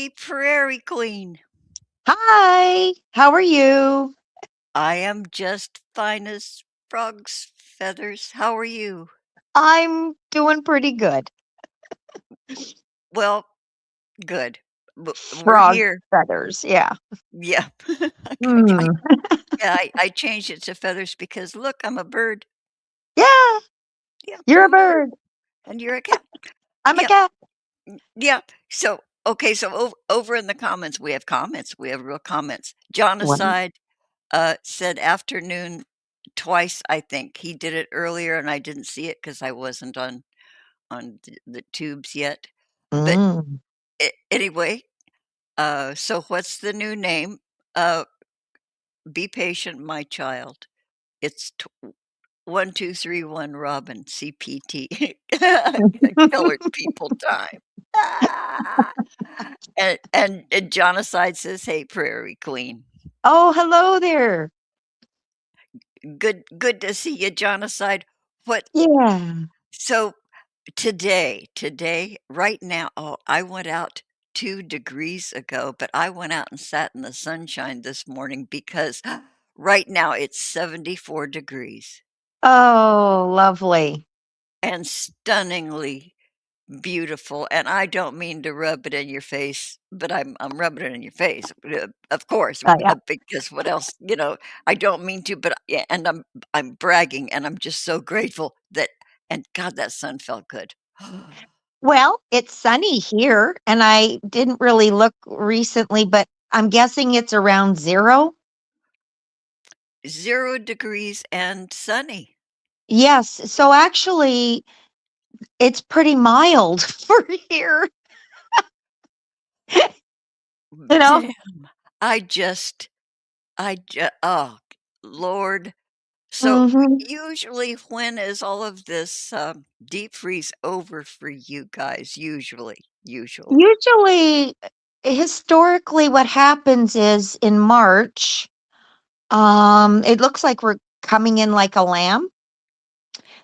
Hey, Prairie Queen. Hi, how are you? I am just fine as frog's feathers. How are you? I'm doing pretty good. Well, good. We're Frog here. feathers, yeah. Yeah. I Mm. yeah, I changed it to feathers because look, I'm a bird. Yeah, Yeah, you're a I'm a bird, bird. and you're a cat. I'm a Yeah, cat. yeah. So, okay, so over in the comments, we have comments. We have real comments. John What? aside said afternoon twice, I think. He did it earlier and I didn't see it because I wasn't on the tubes yet. But Mm. anyway, so what's the new name? Uh, be patient, my child. It's 1231 Robin, CPT. Colored people time. Ah! And Jonacide says, "Hey, Prairie Queen." Oh, hello there. Good to see you, Jonacide. What Yeah. so today, right now, oh, I went out 2 degrees ago, but I went out and sat in the sunshine this morning because right now it's 74 degrees Oh, lovely. and stunningly beautiful, and I don't mean to rub it in your face, but I'm rubbing it in your face, of course, Yeah. because what else, I don't mean to, but yeah, and I'm bragging, and I'm just so grateful that and God, that sun felt good. Well, it's sunny here, and I didn't really look recently, but I'm guessing it's around 0. 0 degrees and sunny. Yes, so actually, it's pretty mild for here, you know? Damn. I just oh, Lord. So, Mhm. usually, when is all of this, deep freeze over for you guys? Usually. Usually, historically, what happens is in March, it looks like we're coming in like a lamb.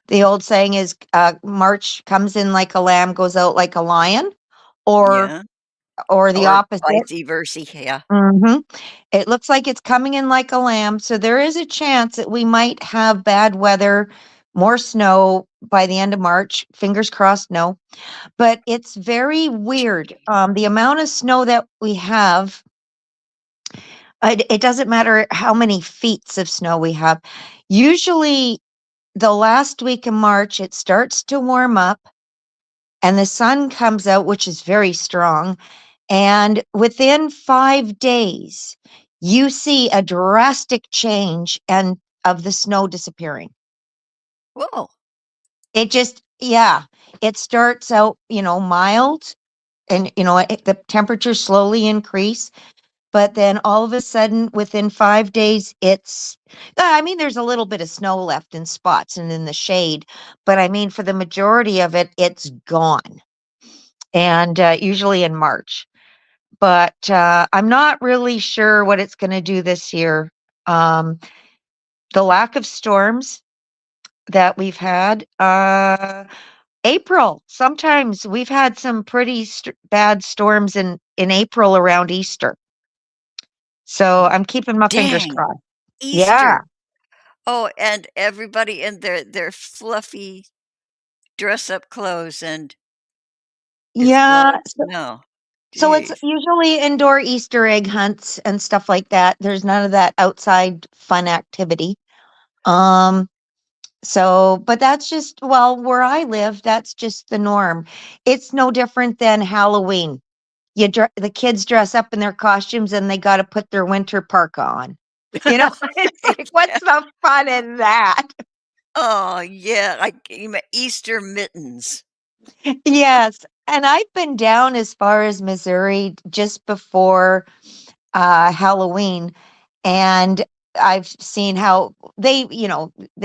The old saying is, March comes in like a lamb, goes out like a lion, or Yeah, or the or opposite. vice versa, yeah. Mhm. It looks like it's coming in like a lamb, so there is a chance that we might have bad weather, more snow by the end of March. Fingers crossed, no. But it's very weird. The amount of snow that we have, it doesn't matter how many feet of snow we have. Usually, the last week in March, it starts to warm up and the sun comes out, which is very strong. And within 5 days, you see a drastic change and of the snow disappearing. Whoa. It just, yeah, it starts out, mild and, the temperatures slowly increase. But then all of a sudden, within 5 days, I mean, there's a little bit of snow left in spots and in the shade, but I mean, for the majority of it, it's gone. And usually in March. But I'm not really sure what it's going to do this year. Um, the lack of storms that we've had, April, sometimes we've had some pretty bad storms in April around Easter. So I'm keeping my fingers Dang, crossed. Yeah. Easter. Oh, and everybody in their fluffy dress-up clothes, and it's Yeah. blowing snow. So it's Jeez. usually indoor Easter egg hunts and stuff like that. There's none of that outside fun activity. Um, but that's just, well, where I live, that's just the norm. It's no different than Halloween. The kids dress up in their costumes and they got to put their winter parka on. It's like, what's the fun in that? Oh, yeah, like, you mean Easter mittens. Yes. And I've been down as far as Missouri just before Halloween, and I've seen how they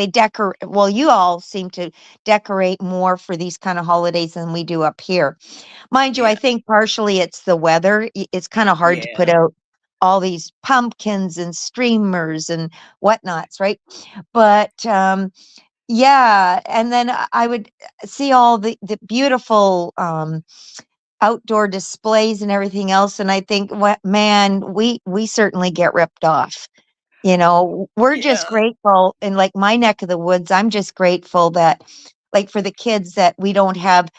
decorate. Well, you all seem to decorate more for these kind of holidays than we do up here. Mind you, I Yeah, think partially it's the weather. It's kind of hard to put yeah. out all these pumpkins and streamers and whatnots, right? But yeah, and then I would see all the beautiful outdoor displays and everything else, and I think, "What man, we certainly get ripped off." You know, we're just Yeah. grateful in, like, my neck of the woods, I'm just grateful that, like, for the kids that we don't have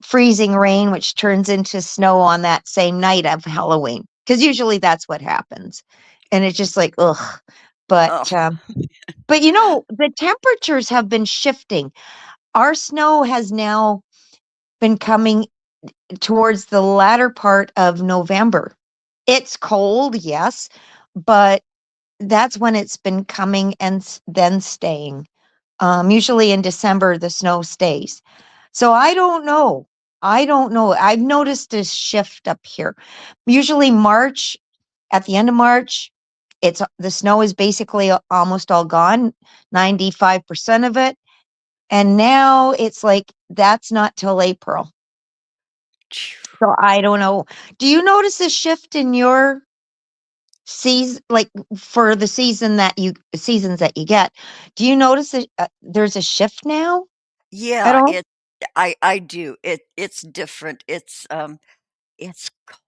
freezing rain, which turns into snow on that same night of Halloween, because usually that's what happens, and it's just like, ugh, but, Oh, um but, you know, the temperatures have been shifting. Our snow has now been coming towards the latter part of November. It's cold, yes, but that's when it's been coming and then staying. Usually in December, the snow stays. So I don't know. I don't know. I've noticed a shift up here. Usually March, at the end of March, it's the snow is basically almost all gone, 95% of it. And now it's like that's not till April. phew. So I don't know. Do you notice a shift in your season, like for the seasons that you get? Do you notice there's a shift now at Yeah, all? I do. It's different. It's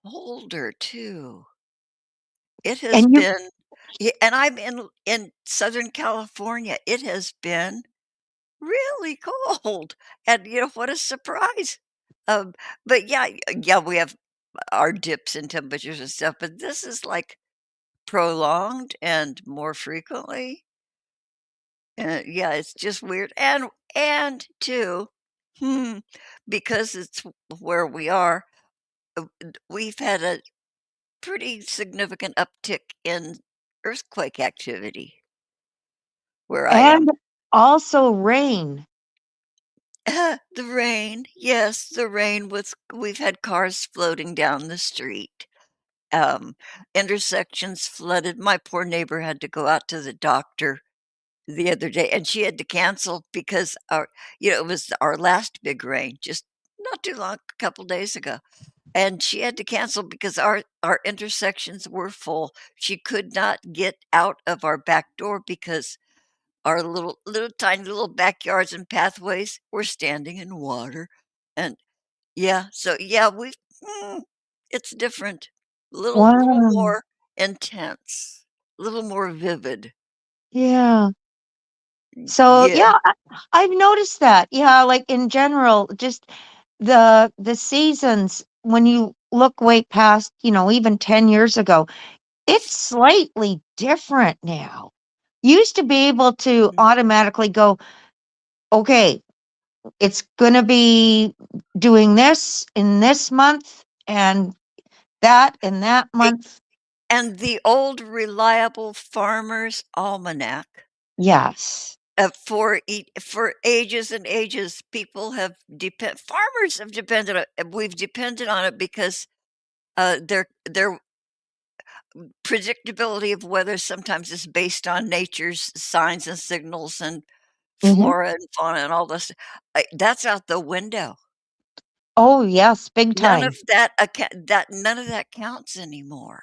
colder too. It has And you been and I'm in Southern California. It has been really cold, and, what a surprise. Um, but yeah, we have our dips in temperatures and stuff, but this is, like, prolonged and more frequently. Yeah, it's just weird, and too, hmm, because it's where we are, we've had a pretty significant uptick in earthquake activity where I am. and also rain. The rain, yes, the rain with we've had cars floating down the street, intersections flooded. My poor neighbor had to go out to the doctor the other day, and she had to cancel because it was our last big rain, just not too long, a couple days ago, and she had to cancel because our intersections were full. She could not get out of our back door because our little tiny little backyards and pathways were standing in water, and yeah, so yeah, mm, it's different. Little Wow. more intense, little more vivid. Yeah. So Yeah. yeah, I've noticed that. Yeah, like in general, just the seasons when you look way past, even 10 years ago, it's slightly different now. Used to be able to Mm. automatically go, okay, it's going to be doing this in this month and that in that A month. and the old reliable Farmer's Almanac, Yes. for ages and ages, people have farmers have depended on we've depended on it because, their predictability of weather sometimes is based on nature's signs and signals and Hmm. flora and fauna and all this. That's out the window. Oh, yes, big None of time. that counts anymore.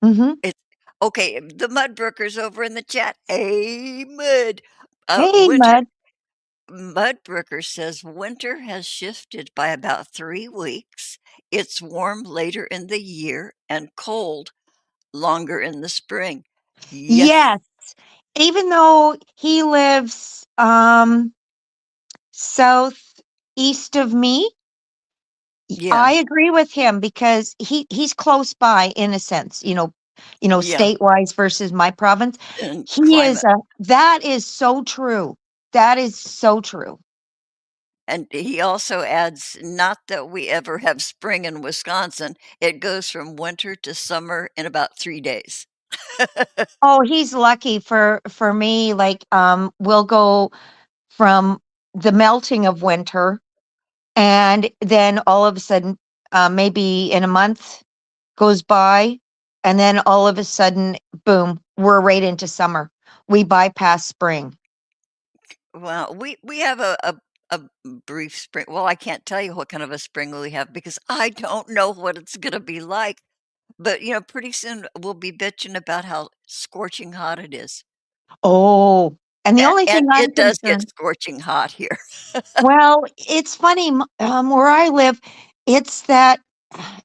Hmm. It's okay, the Mudbrookers over in the chat, "Hey, Mud." Hey, Winter Mud. Mudbrooker says, "Winter has shifted by about 3 weeks. It's warm later in the year and cold longer in the spring." Yes. Yes. Even though he lives southeast of me, Yeah. I agree with him because he's close by in a sense, Yeah, state-wise versus my province. and He is climate. a That is so true. That is so true. And he also adds, "Not that we ever have spring in Wisconsin. It goes from winter to summer in about 3 days." Oh, he's lucky. For me, like, we'll go from the melting of winter, and then all of a sudden, maybe in a month goes by, and then all of a sudden, boom, we're right into summer. We bypass spring. Well, we have a brief spring. Well, I can't tell you what kind of a spring we have because I don't know what it's gonna be like, but, pretty soon we'll be bitching about how scorching hot it is, Oh, and the only and thing I'm it does get concerned scorching hot here. well, it's funny, where I live. It's that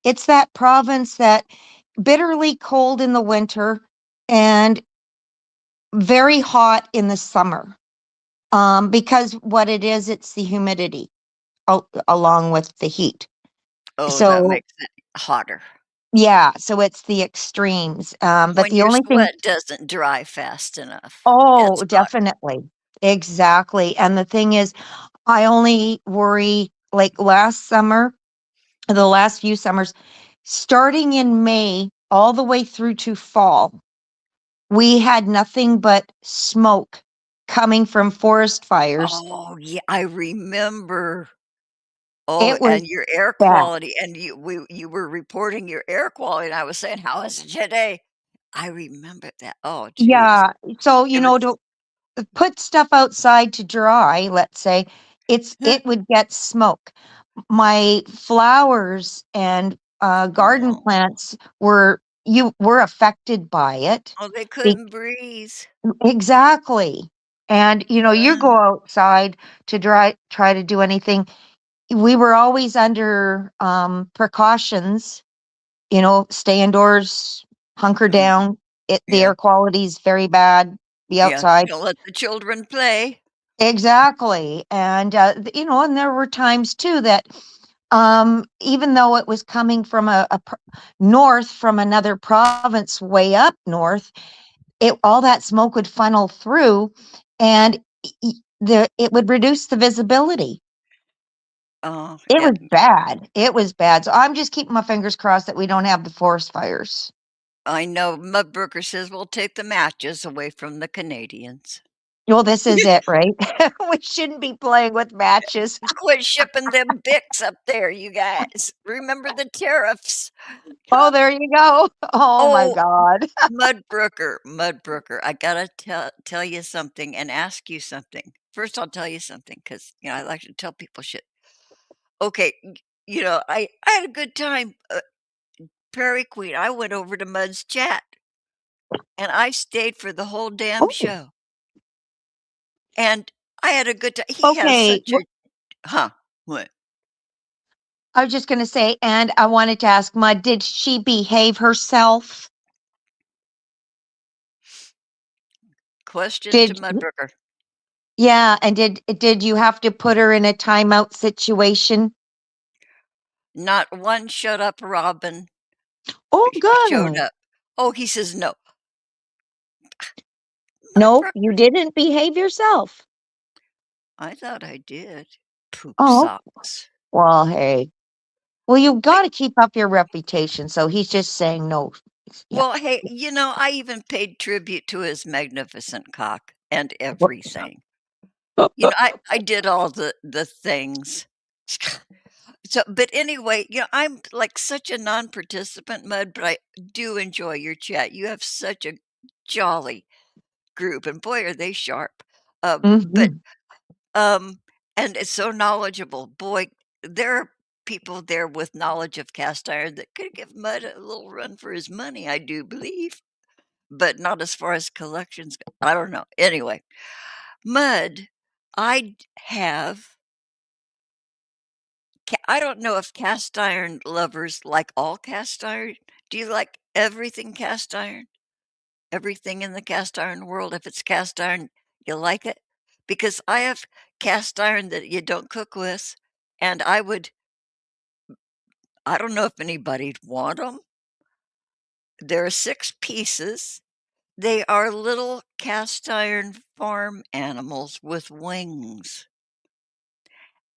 it's that province that bitterly cold in the winter and very hot in the summer. Because what it is, it's the humidity along with the heat. Oh, that So makes it hotter. yeah, so it's the extremes. But When the your only thing, sweat doesn't dry fast enough, oh, it's hot. definitely. Exactly. And the thing is, I only worry like last summer, the last few summers, starting in May all the way through to fall, we had nothing but smoke coming from forest fires. Oh, yeah, I remember. Oh, It was and your air bad. quality, and you were reporting your air quality, and I was saying, "How is it today?" I remember that. Oh, geez. Yeah. So, It was to put stuff outside to dry, let's say, it would get smoke. My flowers and garden oh, plants were affected by it. oh, they Be- couldn't breathe. exactly. And you Uh, go outside to try to do anything. We were always under precautions, stay indoors, hunker mm, down. The yeah, air quality is very bad. Be yeah, outside. don't let the children play. Exactly. And and there were times too that even though it was coming from north from another province way up north, it all that smoke would funnel through and it would reduce the visibility. Oh, It yeah, was bad. It was bad. So I'm just keeping my fingers crossed that we don't have the forest fires. I know Mudbrook says, "We'll take the matches away from the Canadians." Well, this is it, right? We shouldn't be playing with matches. Quit shipping them Bics up there, you guys. Remember the tariffs. Oh, there you go. Oh my Oh, God. Mudbrooker, I gotta tell you something and ask you something. First, I'll tell you something because I like to tell people shit. Okay, I had a good time, Prairie Queen, I went over to Mud's chat, and I stayed for the whole damn Oh, show, and I had a good time. He has okay. such a huh, what? I was just going to say, and I wanted to ask Mud, did she behave herself? Question to Did Mudbrooker. Yeah, and did you have to put her in a timeout situation? Not one shut up Robin Oh, showed good. up. Oh, he says, "No, No, Mudbrooker." you didn't behave yourself. I thought I did. Poop Oh, socks. well, hey. Well, you I got to keep up your reputation. So he's just saying no. Yeah. Well, hey, I even paid tribute to his magnificent cock and What- everything. I did all the things. So, but anyway, I'm like such a non-participant, Mud, but I do enjoy your chat. You have such a jolly group, and boy, are they sharp. But Mhm. um, and it's so knowledgeable. Boy, there are people there with knowledge of cast iron that could give Mud a little run for his money, I do believe. But not as far as collections go. I don't know. Anyway, mud, have I don't know if cast iron lovers like all cast iron. Do you like everything cast iron? Everything in the cast iron world, if it's cast iron, you like it? Because I have cast iron that you don't cook with, and I don't know if anybody'd want them. There are 6 pieces. They are little cast iron farm animals with wings.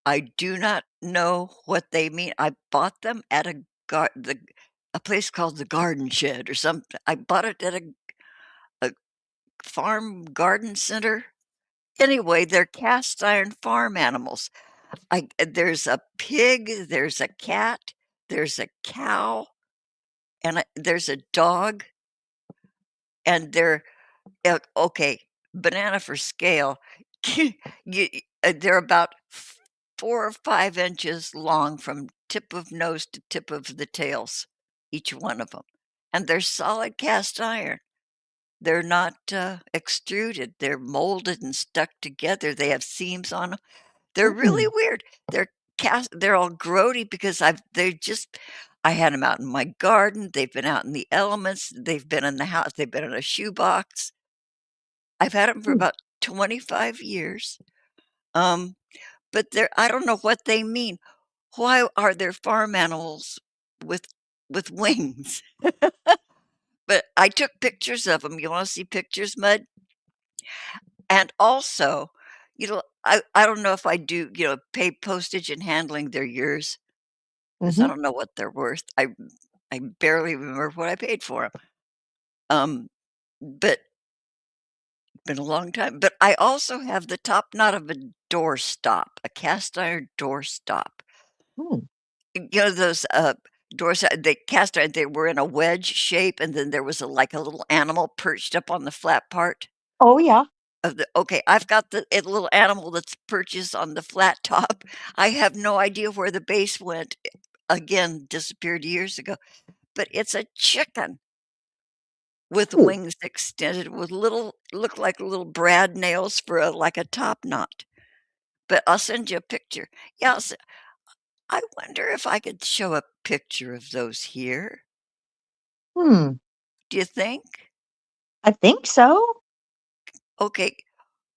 I do not know what they mean. I bought them at a place called the Garden Shed or something. I bought it at a farm garden center. Anyway, they're cast iron farm animals. There's a pig, there's a cat, there's a cow, and there's a dog, and okay, banana for scale. You they're about 4 or 5 inches long from tip of nose to tip of the tails, each one of them, and they're solid cast iron. They're not, extruded, they're molded and stuck together, they have seams on them. They're really Mm. weird. They're they're all grody because I had them out in my garden, they've been out in the elements, they've been in the house, they've been in a shoebox. I've had them for Hmm. about 25 years, um, but I don't know what they mean. Why are there farm animals with wings? But I took pictures of them. You wanna see pictures, Mud? And also, I don't know if I do, pay postage and handling, they're yours, 'cause I Mhm. don't know what they're worth. I barely remember what I paid for 'em. Um, but been a long time. But I also have the top knot of a doorstop, a cast iron doorstop. Mm. Those, doors, they cast iron, they were in a wedge shape, and then there was like a little animal perched up on the flat part Oh, yeah. of the okay, I've got the a little animal that's perches on the flat top. I have no idea where the base went. Again, disappeared years ago, but it's a chicken with Ooh. wings extended with little look like little brad nails for like a top knot. But I'll send you a picture. Yeah, I wonder if I could show a picture of those here. Hmm. Do you think? I think so. Okay.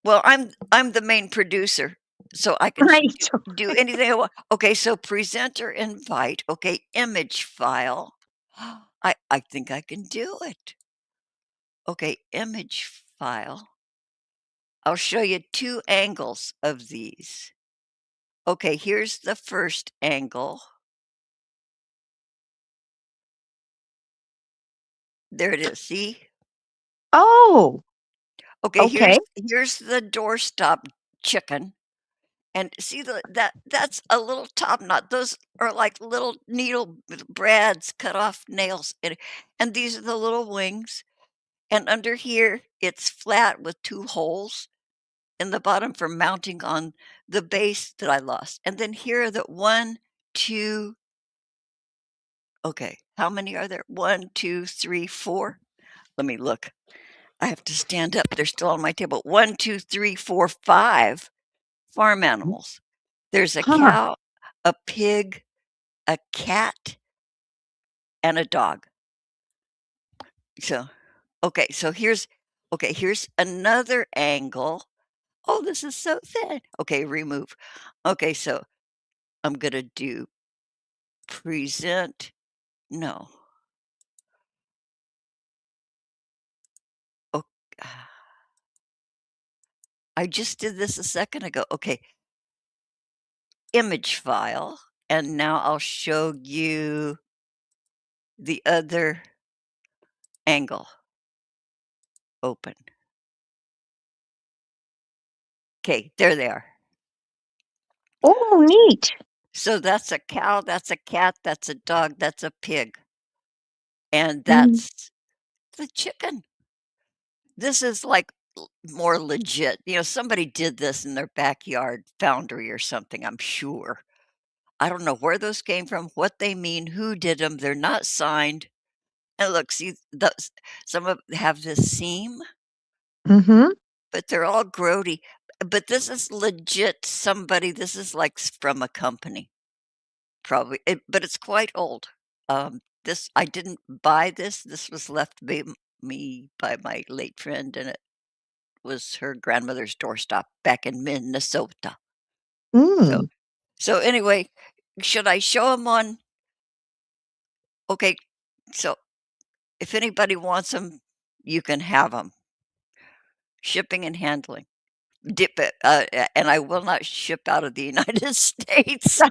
Well, I'm the main producer, so I can Right. do anything I want. Okay, so presenter invite. Okay, image file. I think I can do it. Okay, image file. I'll show you 2 angles of these. Okay, here's the first angle. There it is, see? Oh, Okay, okay. here's the doorstop chicken, and see that's a little top knot. Those are like little needle brads, cut off nails, and these are the little wings, and under here, it's flat with 2 holes in the bottom for mounting on the base that I lost, and then here are the 1, 2 okay, how many are there? 1, 2, 3, 4. Let me look. I have to stand up, they're still on my table. 1, 2, 3, 4, 5 farm animals. There's a Huh. cow, a pig, a cat, and a dog. So, okay, here's another angle. Oh, this is so thin. Okay, remove. Okay, so I'm gonna do present no. Oh, I just did this a second ago. Okay, image file, and now I'll show you the other angle. Open. Okay, there they are. Oh, neat. So that's a cow, that's a cat, that's a dog, that's a pig, and Mm. that's the chicken. This is like more legit. Somebody did this in their backyard foundry or something, I'm sure. I don't know where those came from, what they mean, who did them. They're not signed. And look, see, some of have this seam, Mhm. but they're all grody. But this is legit somebody. This is like from a company. Probably, but it's quite old. This I didn't buy this. This was left me by my late friend, and it was her grandmother's doorstop back in Minnesota. So, Mm. anyway, should I show them on? Okay, so if anybody wants them, you can have them. Shipping and handling. Dip it, and I will not ship out of the United States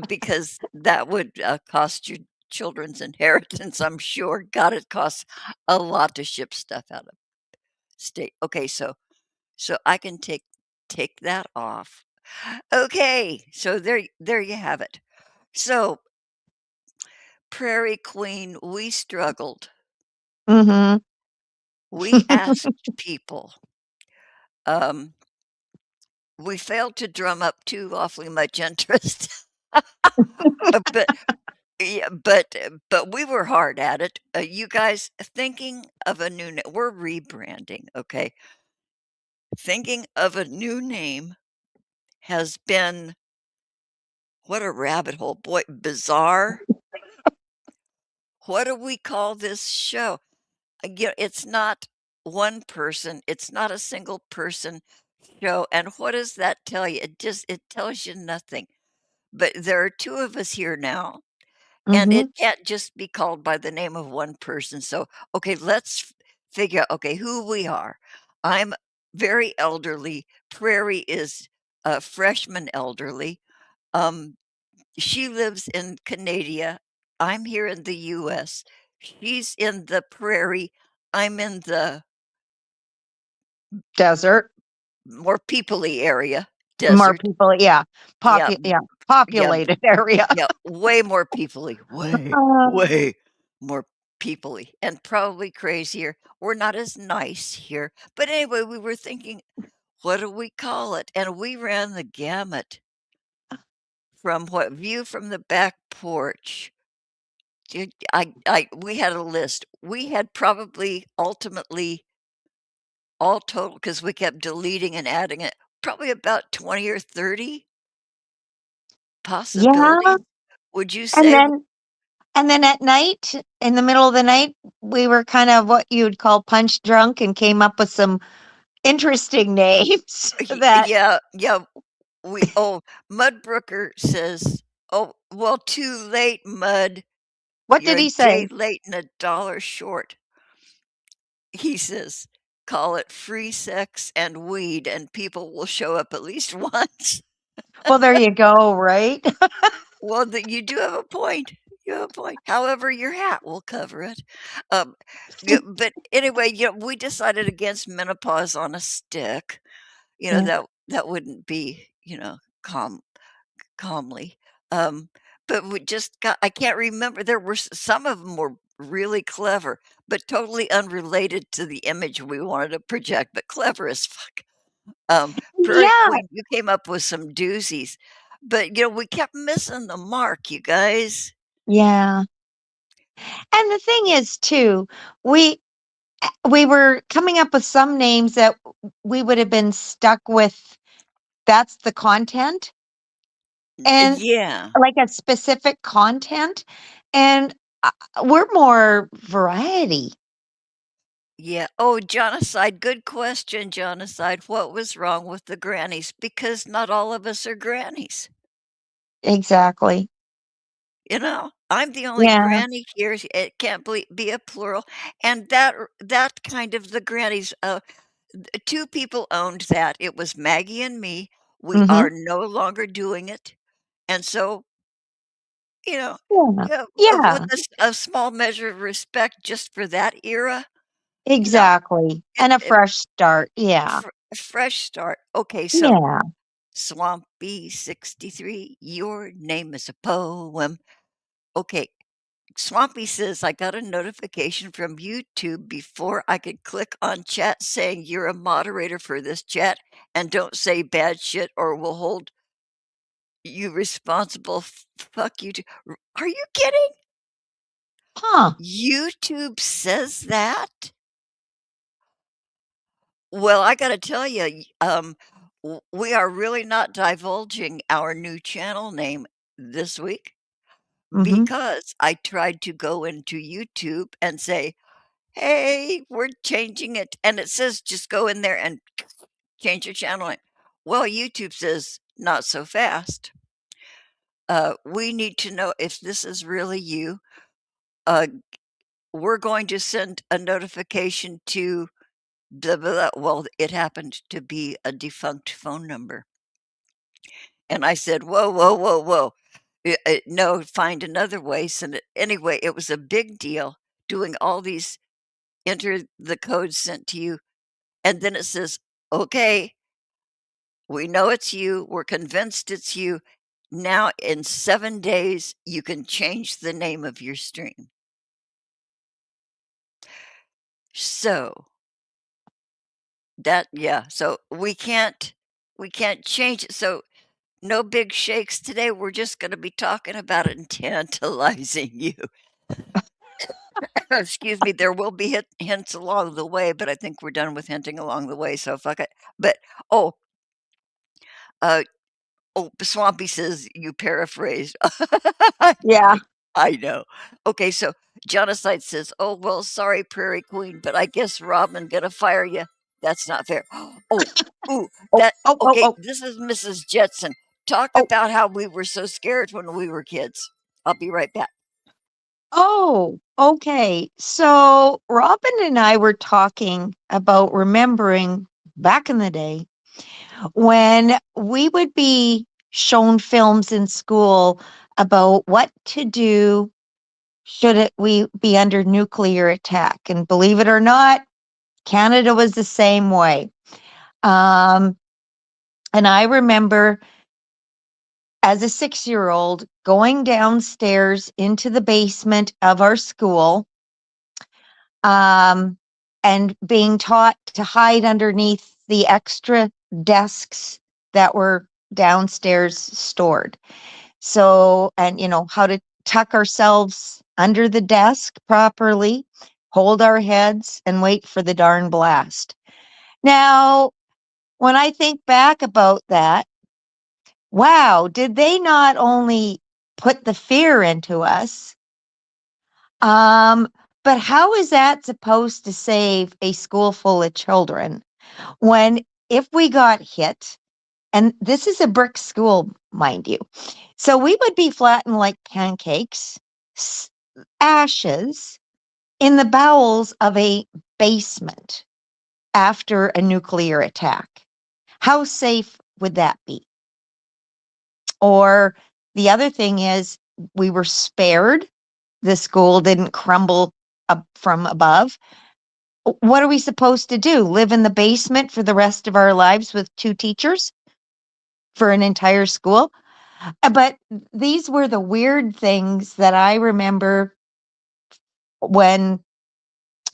because that would cost your children's inheritance, I'm sure. God, it costs a lot to ship stuff out of state. Okay, so I can take that off. Okay, so there you have it. So, Prairie Queen, we struggled. Mhm. We asked people. Um, we failed to drum up too awfully much interest. But yeah, but we were hard at it. You guys thinking of a new we're rebranding, okay? Thinking of a new name has been what a rabbit hole, boy, bizarre. What do we call this show? It's not one person, it's not a single person show, and what does that tell you? It tells you nothing. But there are 2 of us here now, and it Mhm. can't just be called by the name of one person, so, okay, let's figure out, okay, who we are. I'm very elderly, Prairie is, freshman elderly, um, she lives in Canada, I'm here in the US, she's in the Prairie, I'm in the Desert, more people-y area, more desert. people, yeah, Yeah, yeah, yeah. populated area. Yeah, way more people-y, way, Uh, way more people-y, and probably crazier. We're not as nice here, but anyway, we were thinking, "What do we call it?" And we ran the gamut from what view from the back porch. I we had a list. We had probably ultimately all total because we kept deleting and adding it, probably about 20 or 30 yeah, possibilities. Would you and say then and then at night, in the middle of the night, we were kind of what you'd call punch drunk and came up with some interesting names that yeah, yeah. Mudbrooker says, "Oh, well, too late, Mud. what You're did a he say? day late and a dollar short." He says, "Call it free sex and weed, and people will show up at least once." Well, there you go, right? Well, you do have a point. You have a point. However, your hat will cover it. Um, yeah, but anyway, we decided against menopause on a stick. Yeah. That wouldn't be, calmly. Um, but we just got I can't remember, there were some of them were really clever, but totally unrelated to the image we wanted to project, but clever as fuck. Prairie Yeah, Queen, you came up with some doozies, but, we kept missing the mark, you guys. yeah, and the thing is too, we we were coming up with some names that we would have been stuck with, that's the content, and Yeah, like a specific content, and, we're more variety. yeah. Oh, Genocide, good question, Genocide. What was wrong with the grannies? Because not all of us are grannies. Exactly. I'm the only Yeah, granny here, it can't be a plural, and that kind of the grannies, 2 people owned that, it was Maggie and me, we mhm. are no longer doing it, and so, you know, Yeah, yeah, with yeah, a small measure of respect just for that era, you know, exactly, and a fresh start, yeah, a fresh start. Okay, so yeah. Swampy 63, your name is a poem. Okay, Swampy says, "I got a notification from YouTube before I could click on chat saying you're a moderator for this chat and don't say bad shit or we'll hold you responsible. Fuck you too." Are you kidding? Huh, YouTube says that? Well, I gotta tell you, we are really not divulging our new channel name this week mhm. because I tried to go into YouTube and say, "Hey, we're changing it," and it says just go in there and change your channel name. Well, YouTube says, "Not so fast. We need to know if this is really you. Uh, we're going to send a notification to blah, blah, blah." Well, it happened to be a defunct phone number. And I said, "Whoa, whoa, whoa, whoa. No, find another way." Send it. Anyway, it was a big deal doing all these enter the code sent to you. And then it says, "Okay, we know it's you. We're convinced it's you. Now, in 7 days, you can change the name of your stream." So yeah. So we can't change it. So no big shakes today. We're just going to be talking about it and tantalizing you. Excuse me. There will be hints along the way, but I think we're done with hinting along the way. So fuck it. But oh, uh, Oh, Swampy says you paraphrased. Yeah. I know. Okay, so Genocide says, "Oh, well, sorry, Prairie Queen, but I guess Robin gonna fire you. That's not fair." Oh, ooh, Oh, that oh, oh, okay, oh, this is Mrs. Jetson. Talk oh, about how we were so scared when we were kids. I'll be right back. oh, okay. So Robin and I were talking about remembering back in the day when we would be shown films in school about what to do should it we be under nuclear attack. And believe it or not, Canada was the same way. Um, and I remember as a 6-year old going downstairs into the basement of our school, um, and being taught to hide underneath the extra desks that were downstairs stored. So, and how to tuck ourselves under the desk properly, hold our heads, and wait for the darn blast. Now, when I think back about that, wow, did they not only put the fear into us, um, but how is that supposed to save a school full of children when if we got hit, and this is a brick school, mind you, so we would be flattened like pancakes, s- ashes in the bowels of a basement after a nuclear attack. How safe would that be? Or the other thing is, we were spared. The school didn't crumble up from above. What are we supposed to do? Live in the basement for the rest of our lives with two teachers for an entire school? But these were the weird things that I remember when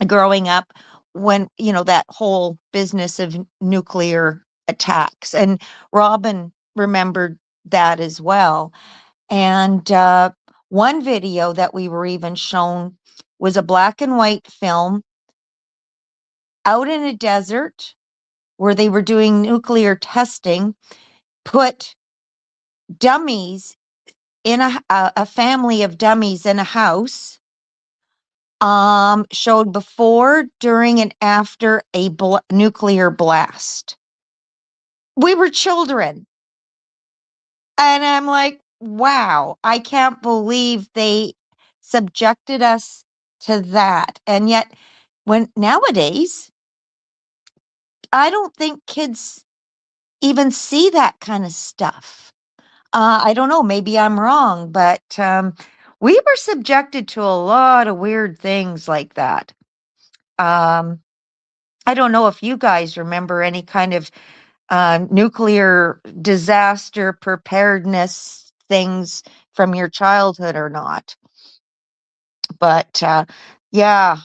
growing up, when, that whole business of nuclear attacks. And Robin remembered that as well. And one video that we were even shown was a black and white film out in a desert where they were doing nuclear testing, put dummies in a family of dummies in a house, showed before, during, and after a nuclear blast. We were children. And I'm like, wow, I can't believe they subjected us to that. And yet, when nowadays, I don't think kids even see that kind of stuff. I don't know, maybe I'm wrong, but we were subjected to a lot of weird things like that. Um, I don't know if you guys remember any kind of nuclear disaster preparedness things from your childhood or not. But yeah,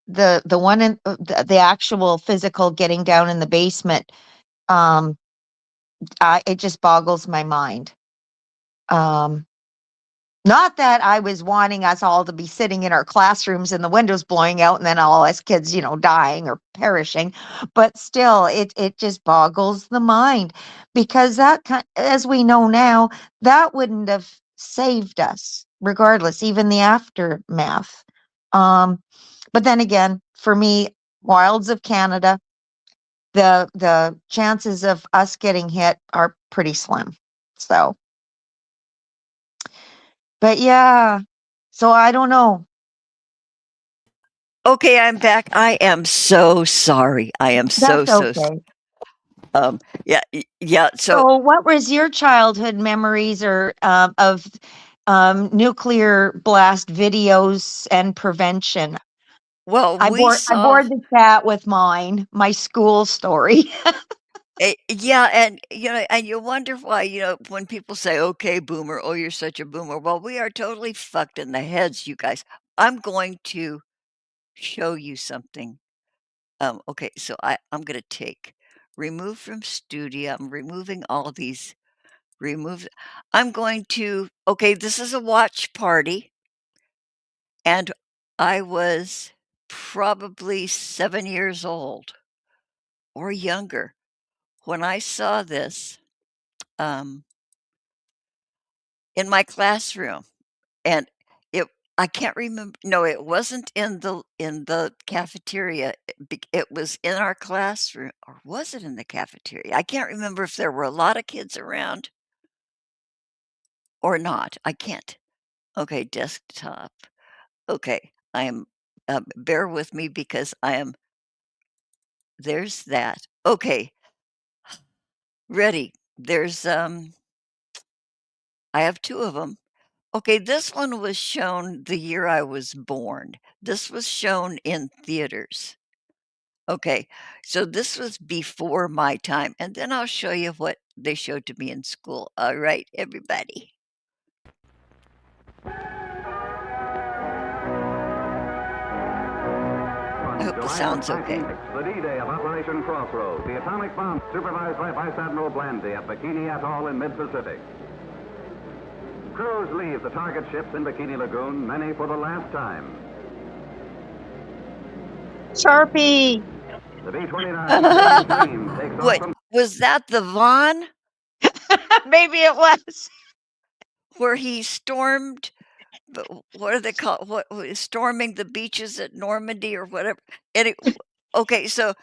the one in the actual physical getting down in the basement, um, it just boggles my mind. Um, Not that I was wanting us all to be sitting in our classrooms and the windows blowing out and then all us kids, dying or perishing, but still it just boggles the mind because as we know now, that wouldn't have saved us regardless, even the aftermath. Um, but then again, for me, wilds of Canada, the chances of us getting hit are pretty slim. So, but yeah, so I don't know. Okay, I'm back. I am so sorry. I am so That's so. okay. Yeah, yeah. So, So, what was your childhood memories or of nuclear blast videos and prevention? well, I we I saw. bored the chat with my school story. Yeah, and and you wonder why, when people say, "Okay, boomer, oh, you're such a boomer." Well, we are totally fucked in the heads, you guys. I'm going to show you something. Okay, so I'm gonna take remove from studio. I'm removing all these. Remove. I'm going to. Okay, this is a watch party, and I was probably 7 years old or younger when I saw this. Um, in my classroom, and it I can't remember. No, it wasn't in the cafeteria, it was in our classroom, or was it in the cafeteria? I can't remember if there were a lot of kids around or not, I can't. Okay, desktop. Okay, I am, bear with me because I am there's that. Okay, ready. I have 2 of them. Okay, this one was shown the year I was born. This was shown in theaters. Okay, so this was before my time, and then I'll show you what they showed to me in school. Alright, everybody. I On hope the July sound's okay. 19, the D-Day of Operation Crossroads, the atomic bomb supervised by Vice Admiral Blandy at Bikini Atoll in mid-Pacific. Crews leave the target ships in Bikini Lagoon, many for the last time. Sharpie. The B-29 Dream takes off What from was that the Vaughn Maybe it was. where he stormed what are they called? Storming the beaches at Normandy or whatever? Any okay, so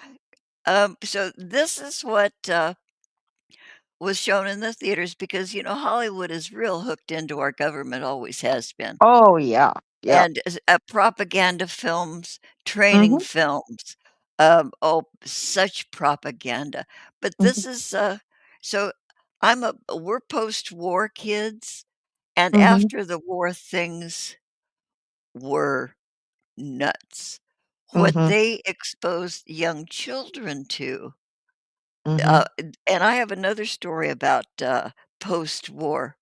this is what, was shown in the theaters because, Hollywood is real hooked into our government, always has been. Oh, yeah. Yeah. And propaganda films, training Mhm, films, such propaganda. But mhm, this is, so we're post-war kids, and mhm, after the war, things were nuts. What mhm, they exposed young children to, mhm. and I have another story about, post-war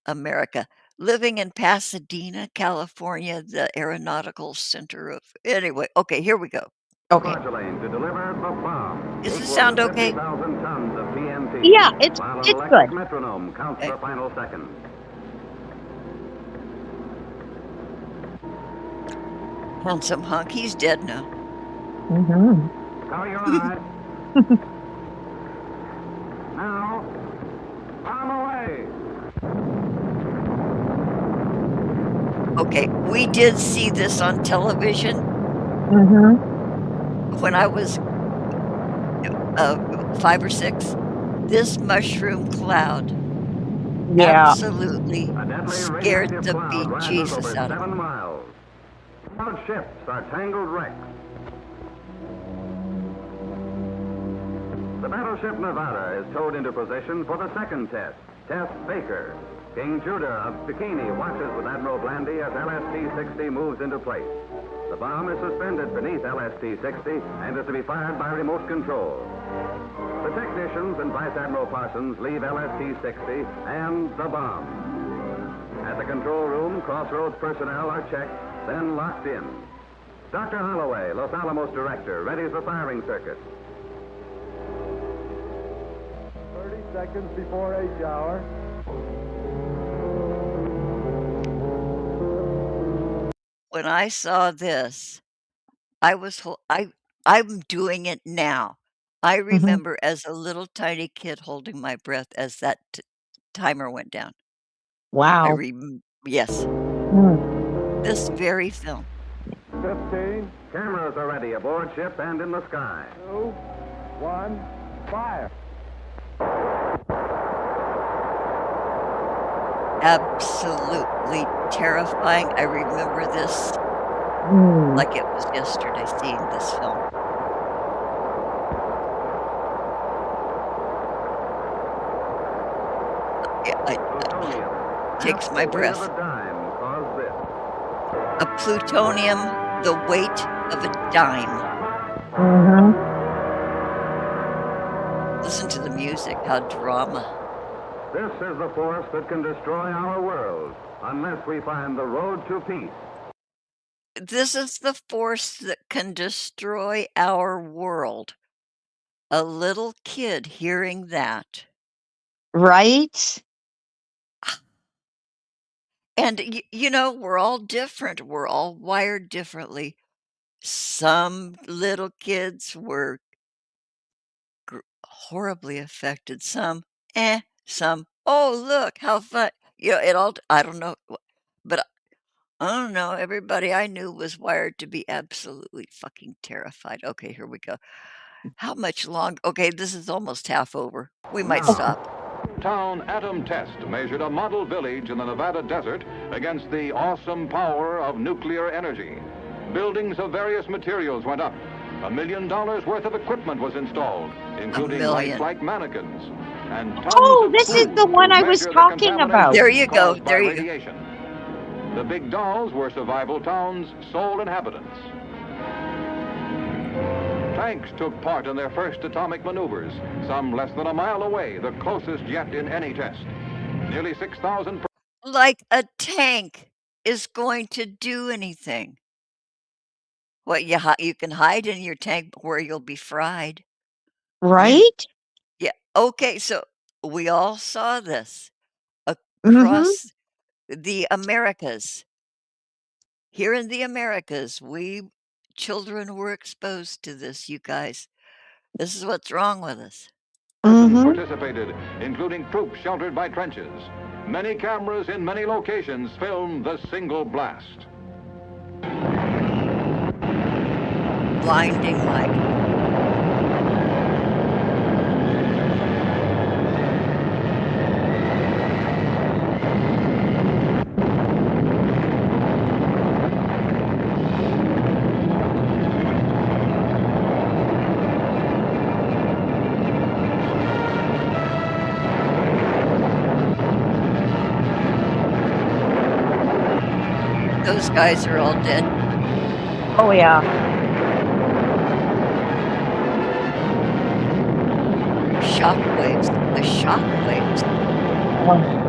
America. Living in Pasadena, California, the aeronautical center of anyway, okay, here we go. Okay. Kwajalein to deliver the bomb, Does this equal to sound okay? 50,000 tons of Yeah, TNT, while an it's good. electric metronome counts Okay. the final seconds. Handsome hunk, he's dead now. Mhm. Cover your eyes. Now, bomb away. Okay, we did see this on television Mhm. when I was, 5 or 6. This mushroom cloud Yeah. absolutely A deadly scared radioactive the cloud rises over bejesus out of me. 7 miles. Cloud ships are tangled wrecks. The battleship Nevada is towed into position for the second test, Test Baker. King Judah of Bikini watches with Admiral Blandy as LST-60 moves into place. The bomb is suspended beneath LST-60 and is to be fired by remote control. The technicians and Vice Admiral Parsons leave LST-60 and the bomb. At the control room, Crossroads personnel are checked, then locked in. Dr. Holloway, Los Alamos director, readies the firing circuit. 30 seconds before H-hour. When I saw this, I was ho I'm doing it now. I Mhm. remember as a little tiny kid holding my breath as that timer went down. Wow. Yes, Mm. this very film. 15, Cameras are ready aboard ship and in the sky. 2, 1, fire. Absolutely terrifying. I remember this Mm. like it was yesterday seeing this film. Yeah, I Plutonium. takes Half my the weight of breath. a dime caused this. A plutonium the weight of a dime. Mhm. Listen to the music, how drama. This is the force that can destroy our world unless we find the road to peace. This is the force that can destroy our world. A little kid hearing that. Right? And we're all different. We're all wired differently. Some little kids were horribly affected. Some, some, oh, look, how fun. it all I don't know, but I don't know, everybody I knew was wired to be absolutely fucking terrified. Okay, here we go. How much long okay, this is almost half over. We might Now, stop. town atom test measured a model village in the Nevada desert against the awesome power of nuclear energy. Buildings of various materials went up. $1 million worth of equipment was installed, including million. lifelike mannequins and tons Oh, of this is food the one to I was measure the talking about. There contamination you go, caused by there you go. radiation. The big dolls were survival town's sole inhabitants. Tanks took part in their first atomic maneuvers, some less than a mile away, the closest yet in any test. Nearly 6,000. Like a tank is going to do anything. What, you can hide in your tank where you'll be fried. You Right? yeah, okay, so we all saw this Mhm. across the Americas. Here in the Americas, we children were exposed to this, you guys. This is what's wrong with us. Persons Mhm. participated, including troops sheltered by trenches. Many cameras in many locations filmed the single blast. Blinding light. Those guys are all dead. Oh, yeah. Shock waves. The shock waves. Oh.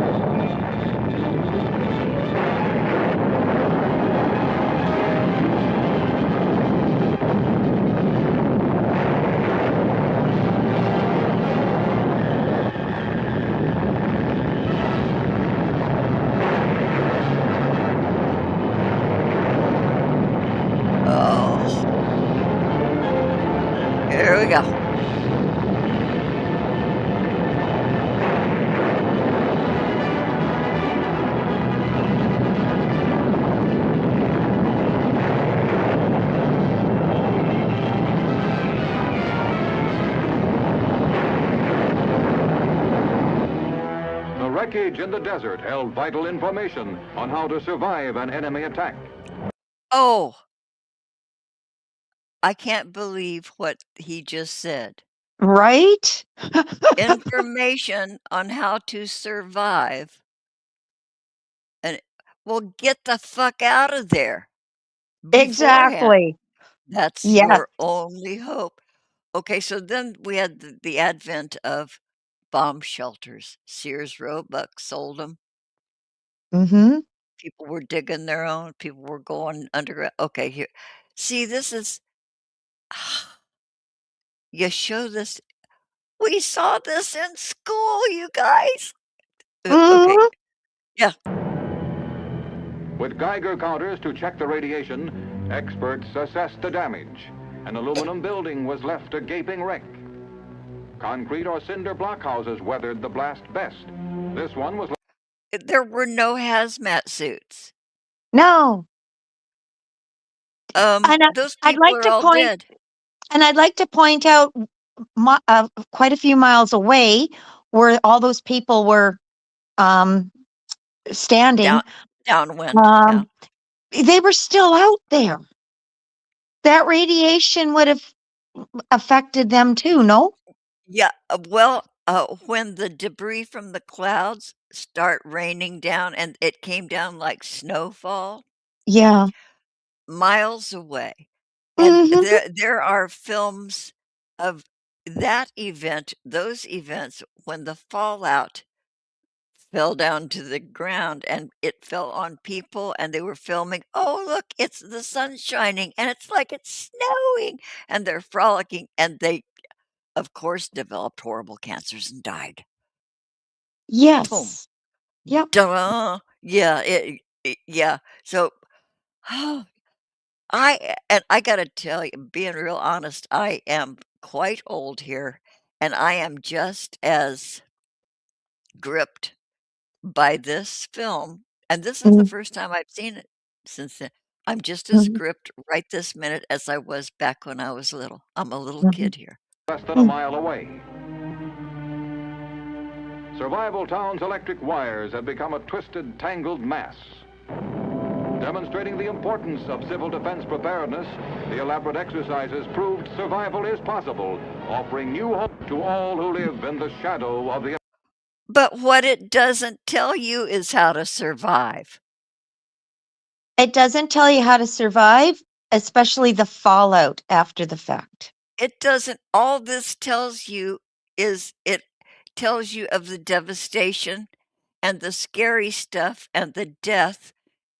Oh, here we go. The wreckage in the desert held vital information on how to survive an enemy attack. Oh, I can't believe what he just said. Right? Information on how to survive. And well, get the fuck out of there beforehand. Exactly. That's Yes. your only hope. Okay, so then we had the advent of bomb shelters. Sears Roebuck sold them. Mhm. People were digging their own. People were going underground. Okay, here. See, this is you show this. We saw this in school, you guys. Okay, Mhm. yeah. With Geiger counters to check the radiation, experts assessed the damage. An aluminum building was left a gaping wreck. Concrete or cinder blockhouses weathered the blast best. This one was There were no hazmat suits. No. And Those I'd people like are to all point dead. and I'd like to point out quite a few miles away where all those people were Down standing. downwind, yeah. Um, they were still out there. That radiation would have affected them too, no? Yeah, well, when the debris from the clouds start raining down and it came down like snowfall Yeah. miles away, and Mhm. there are films of that event, those events when the fallout fell down to the ground and it fell on people and they were filming, "Oh, look, it's the sun shining and it's like it's snowing," and they're frolicking, and they, of course, developed horrible cancers and died. Boom. Yes. Yep. Duh. Yeah, yeah. So, and I gotta tell you, being real honest, I am quite old here, and I am just as gripped by this film, and this is the Mhm, first time I've seen it since then. I'm just as mhm, gripped right this minute as I was back when I was little. I'm a little mhm, kid here. less than a mm. mile away. Survival Town's electric wires had become a twisted, tangled mass. Demonstrating the importance of civil defense preparedness, the elaborate exercises proved survival is possible, offering new hope to all who live in the shadow of the... But what it doesn't tell you is how to survive. It doesn't tell you how to survive, especially the fallout after the fact. It doesn't all this tells you is it tells you of the devastation and the scary stuff and the death,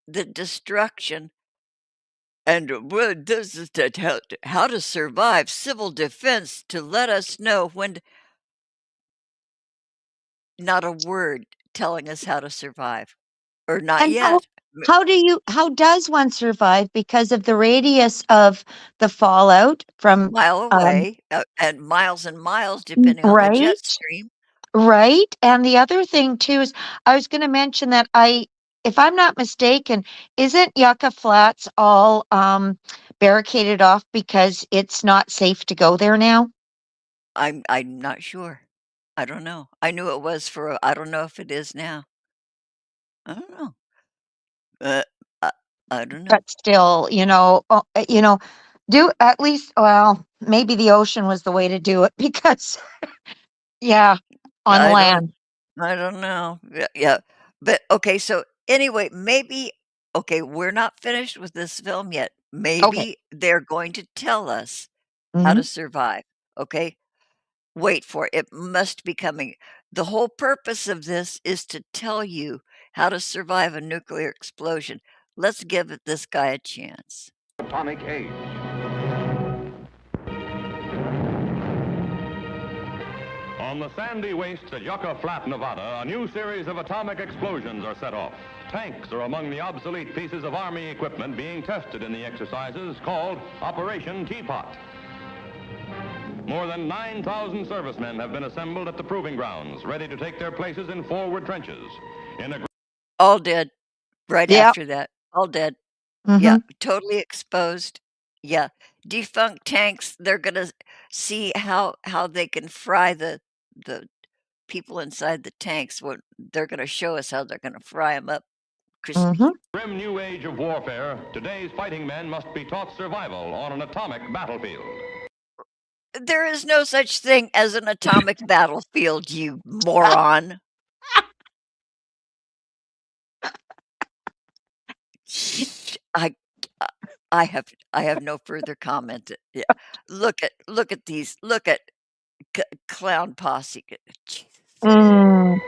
the destruction, and well, this is how to survive civil defense to let us know when not a word telling us how to survive, or not And how yet. how does one survive because of the radius of the fallout from, Mile um away, and miles depending on the jet right? stream. Right, and the other thing too is I was gonna mention that if I'm not mistaken, isn't Yucca Flats all, barricaded off because it's not safe to go there now? I'm not sure. I don't know. I knew it was for I don't know if it is now. I don't know. Uh, I I don't know. But still, do at least maybe the ocean was the way to do it because yeah, on I don't land. I don't know. Yeah, yeah. But okay, so anyway, maybe okay, we're not finished with this film yet. Okay. Maybe they're going to tell us how to Mhm, survive. Okay? Wait for it. It must be coming. The whole purpose of this is to tell you how to survive a nuclear explosion. Let's give this guy a chance. atomic age. On the sandy wastes at Yucca Flat, Nevada, a new series of atomic explosions are set off. Tanks are among the obsolete pieces of Army equipment being tested in the exercises called Operation Teapot. More than 9,000 servicemen have been assembled at the proving grounds, ready to take their places in forward trenches. In a All dead right yeah, after that. All dead. Yeah, mhm, totally exposed. Yeah. Defunct tanks, they're gonna see how they can fry the people inside the tanks. What they're gonna show us how they're gonna fry them up crispy. mhm. grim new age of warfare, today's fighting men must be taught survival on an atomic battlefield. There is no such thing as an atomic battlefield, you moron. I uh, I have no further comment. Yeah. Look at these. Look at clown posse. Jesus. Mm,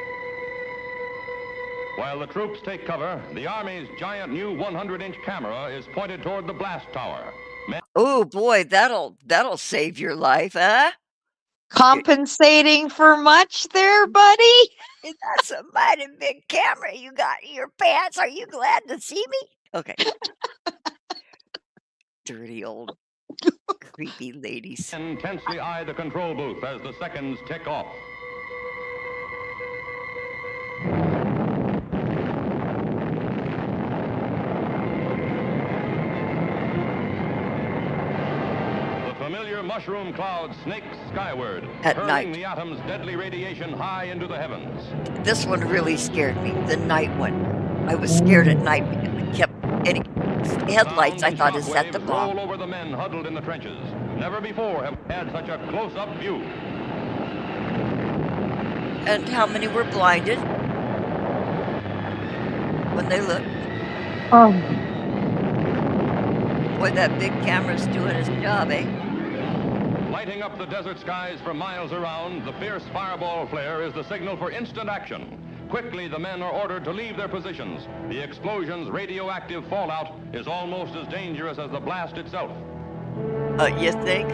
While the troops take cover, the Army's giant new 100-inch camera is pointed toward the blast tower. Oh boy, that'll save your life, huh? Y- compensating for much there, buddy? That's a mighty big camera you got in your pants. Are you glad to see me? Okay, dirty old creepy ladies. Men tensely eye the control booth as the seconds tick off. The familiar mushroom cloud snakes skyward, At hurling night. the atom's deadly radiation high into the heavens. This one really scared me, the night one. I was scared at Mm, night because it kept any headlights, Sound I and thought, shock is that the waves bomb? roll over the men huddled in the trenches. Never before have we had such a close-up view. And how many were blinded when they looked? oh, Boy, that big camera's doing its job, eh? Lighting up the desert skies for miles around, the fierce fireball flare is the signal for instant action. Quickly, the men are ordered to leave their positions. The explosion's radioactive fallout is almost as dangerous as the blast itself. You think?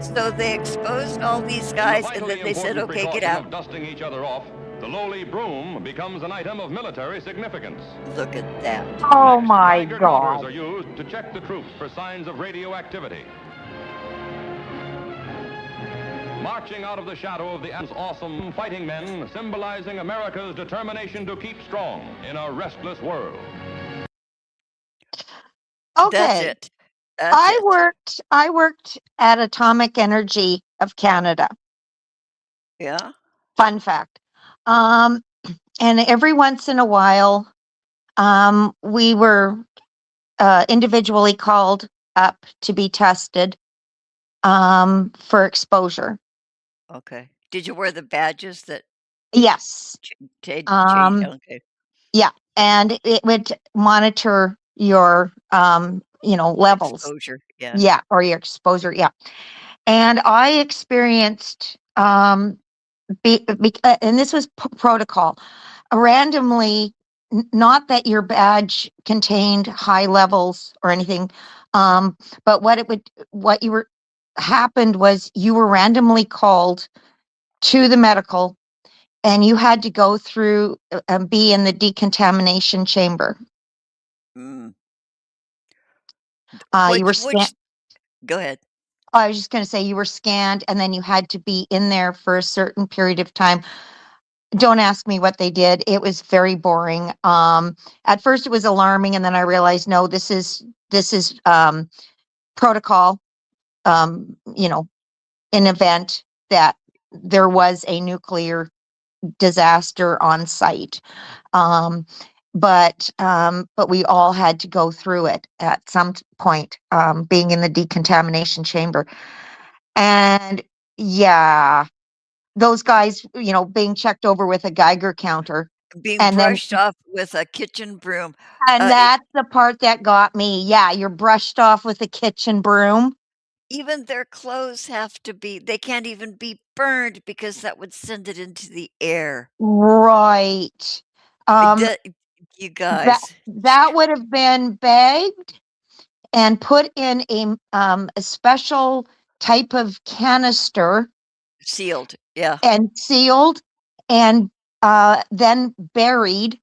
So they exposed all these In the guys and vitally then they said, important okay, get precaution out. of dusting each other off, the lowly broom becomes an item of military significance. Look at that. oh Next, my Geiger counters God. are used to check the troops for signs of radioactivity. marching out of the shadow of the awesome fighting men, symbolizing America's determination to keep strong in a restless world. That's Okay. it. That's it. I worked at Atomic Energy of Canada. Yeah? Fun fact. Um, and every once in a while, we were individually called up to be tested for exposure. Okay. Did you wear the badges that Yes. change? Um, Okay. yeah. And it would monitor your, levels. Exposure. Yeah. Yeah. Or your exposure. Yeah. And I experienced, and this was protocol, randomly, not that your badge contained high levels or anything, but what you were happened was you were randomly called to the medical, and you had to go through and be in the decontamination chamber. Mm. You were scanned. Which go ahead. I was just going to say you were scanned, and then you had to be in there for a certain period of time. Don't ask me what they did. It was very boring. At first it was alarming, and then I realized, no, this is protocol. An event that there was a nuclear disaster on site. Um, but we all had to go through it at some point, being in the decontamination chamber. And yeah, those guys, being checked over with a Geiger counter. Being And then, brushed off with a kitchen broom. and Uh, e that's the part that got me. Yeah, you're brushed off with a kitchen broom. Even their clothes have to be they can't even be burned because that would send it into the air. Right. Um, The You that guys, that would have been bagged and put in a special type of canister sealed. Yeah, and sealed, and then buried yeah,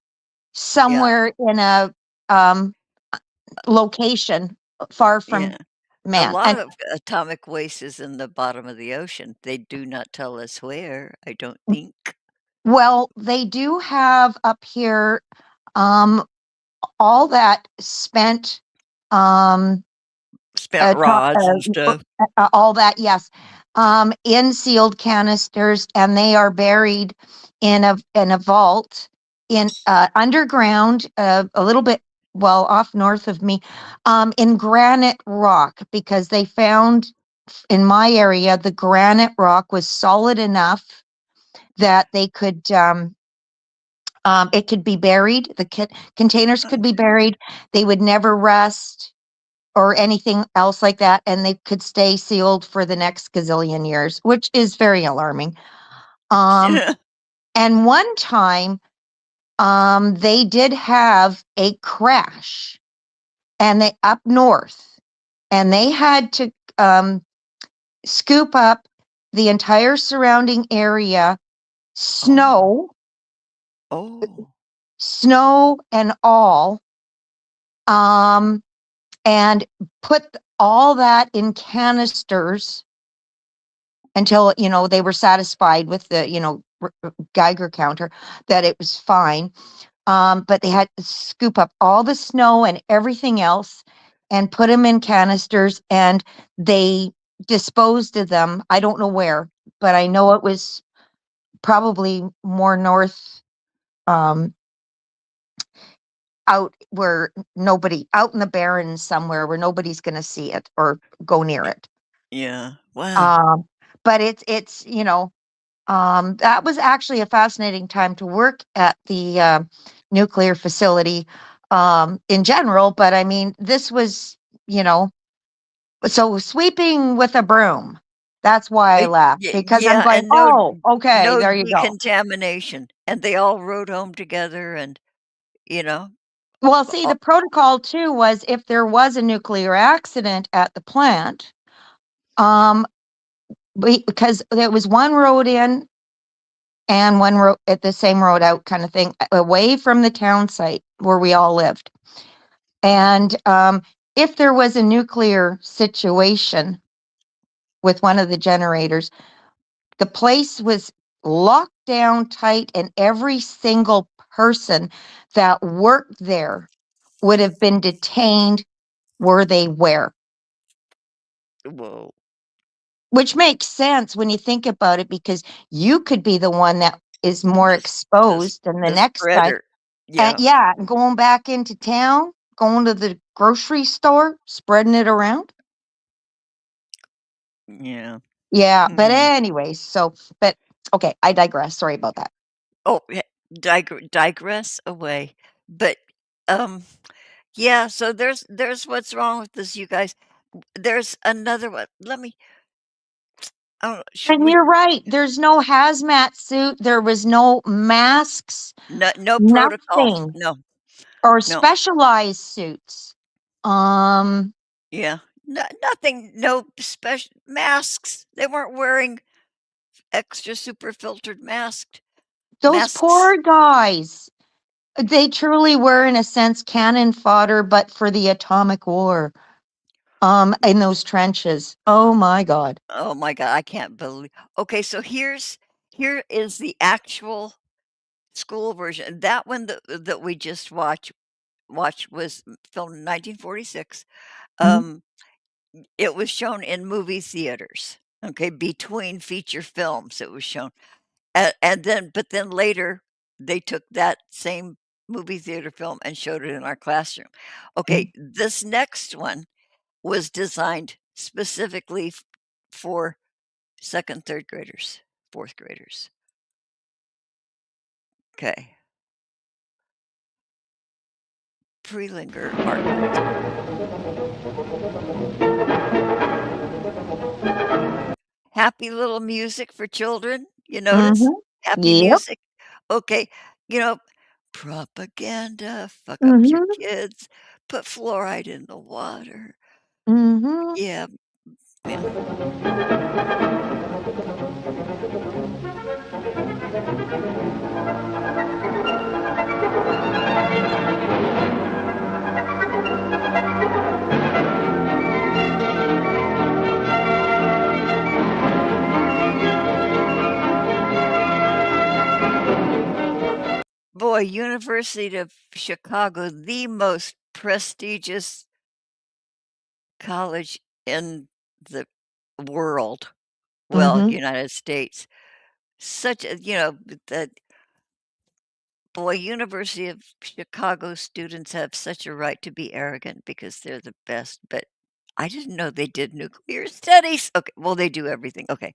somewhere in a um, location far from yeah. A man. lot And of atomic waste is in the bottom of the ocean. They do not tell us where, I don't think. well, they do have up here um, all that spent um, Spent rods and stuff. all that, yes, in sealed canisters, and they are buried in a vault in underground, a little bit well off north of me, in granite rock, because they found in my area the granite rock was solid enough that they could it could be buried. The containers could be buried. They would never rust or anything else like that, and they could stay sealed for the next gazillion years, which is very alarming. Um, and one time, they did have a crash, and they up north, and they had to scoop up the entire surrounding area, Oh, snow, oh, snow and all, um, and put all that in canisters until they were satisfied with the Geiger counter that it was fine. But they had to scoop up all the snow and everything else and put them in canisters, and they disposed of them. I don't know where, but I know it was probably more north, um, out where nobody, out in the barrens somewhere where nobody's going to see it or go near it. yeah. Wow. Um, but it's that was actually a fascinating time to work at the nuclear facility, in general. But I mean, this was, you know, so sweeping with a broom. That's why I laughed, because I'm Yeah, going, and oh, okay, no there you go. decontamination, and they all rode home together and, you know, Well, see, uh the protocol too was if there was a nuclear accident at the plant, um, because there was one road in and one road at the same road out, kind of thing, away from the town site where we all lived. And if there was a nuclear situation with one of the generators, The place was locked down tight, and every single person that worked there would have been detained were they where. Whoa. Which makes sense when you think about it, because you could be the one that is more The exposed than the the next guy. spreader. And Yeah. yeah, going back into town, going to the grocery store, spreading it around. Yeah. Yeah, but Hmm. anyways, but okay, I digress. Sorry about that. Oh, digress away. But, um, yeah, so there's what's wrong with this, you guys. There's another one. Let me oh, should And we you're right. There's no hazmat suit. There was no masks, no protocol. nothing, No, or no. specialized suits. Um, Yeah. Nothing, no special masks. They weren't wearing extra super filtered those masks. poor guys. They truly were, in a sense, cannon fodder, but for the atomic war. In those trenches. Oh my God. Oh my god, I can't believe. Okay, so here is the actual school version. That one that we just watched was filmed in 1946. Mhm, Um, it was shown in movie theaters. Okay, between feature films, it was shown, and then but then later they took that same movie theater film and showed it in our classroom. mhm, Okay, this next one was designed specifically for second, third graders, fourth graders. Okay, Prelinger art. Happy little music for children, you notice? mhm. Happy Yep. music. Okay, you know, propaganda, fuck up your Mhm, kids, put fluoride in the water. mhm. Yeah, yeah. Boy, University of Chicago, the most prestigious college in the world, well, Mhm. United States. Such a the boy, University of Chicago students have such a right to be arrogant because they're the best, but I didn't know they did nuclear studies. Okay, well, they do everything. Okay.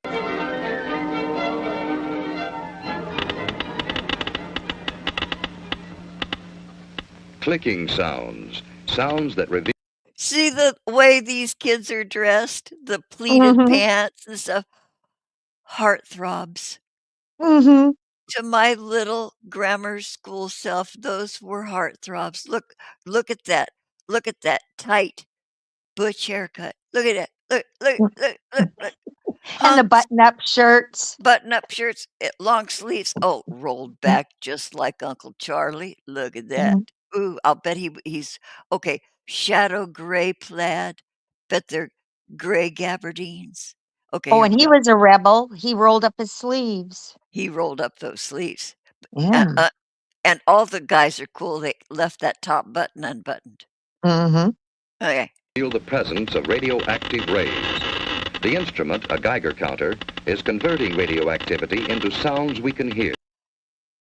Clicking sounds, sounds that reveal. See the way these kids are dressed, the pleated Mhm. pants and stuff, heart throbs. Mhm. To my little grammar school self, those were heart throbs. Look at that. Look at that tight butch haircut. Look at it. Look. And the Hunks, button-up shirts. button-up shirts, long sleeves. Oh, rolled Mm, back just like Uncle Charlie. Look at that. mhm. Ooh, I'll bet he's okay. Shadow gray plaid. Bet they're gray gabardines. Okay, Oh, here and we he go. was a rebel. He rolled up his sleeves. He rolled up those sleeves. And, Yeah. uh, and all the guys are cool. They left that top button unbuttoned. Mhm. Okay. Feel the presence of radioactive rays. The instrument, a Geiger counter, is converting radioactivity into sounds we can hear.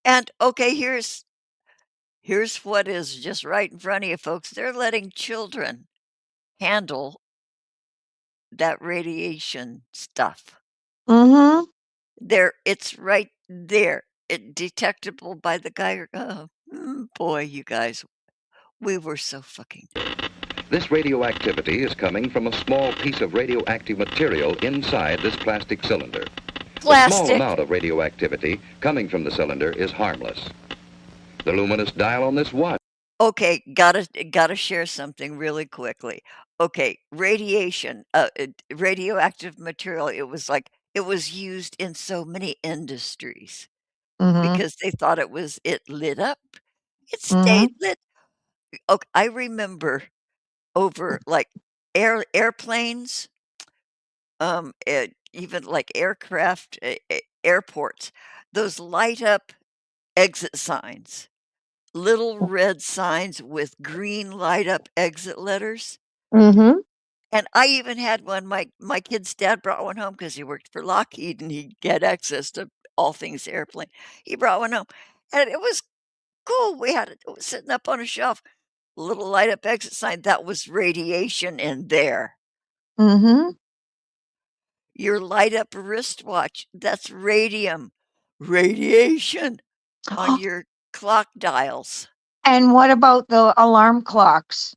And okay, here's what is just right in front of you, folks. They're letting children handle that radiation stuff. Mhm. It's right there. It detectable by the Geiger. Oh, boy, you guys, we were so fucking This radioactivity is coming from a small piece of radioactive material inside this plastic cylinder. The small plastic. amount of radioactivity coming from the cylinder is harmless. The luminous dial on this watch. Okay, gotta share something really quickly. Okay, radiation, radioactive material. It was used in so many industries Mhm. because they thought it lit up. It stayed Mhm. lit. Okay, I remember over like airplanes. even like aircraft, airports, those light up exit signs, little red signs with green light up exit letters. Mhm. And I even had one, my kid's dad brought one home because he worked for Lockheed and he had access to all things airplane. He brought one home, and it was cool. We had it was sitting up on a shelf, little light up exit sign, that was radiation in there. Mhm. Your light up wristwatch, that's radiation on your clock dials And what about the alarm clocks?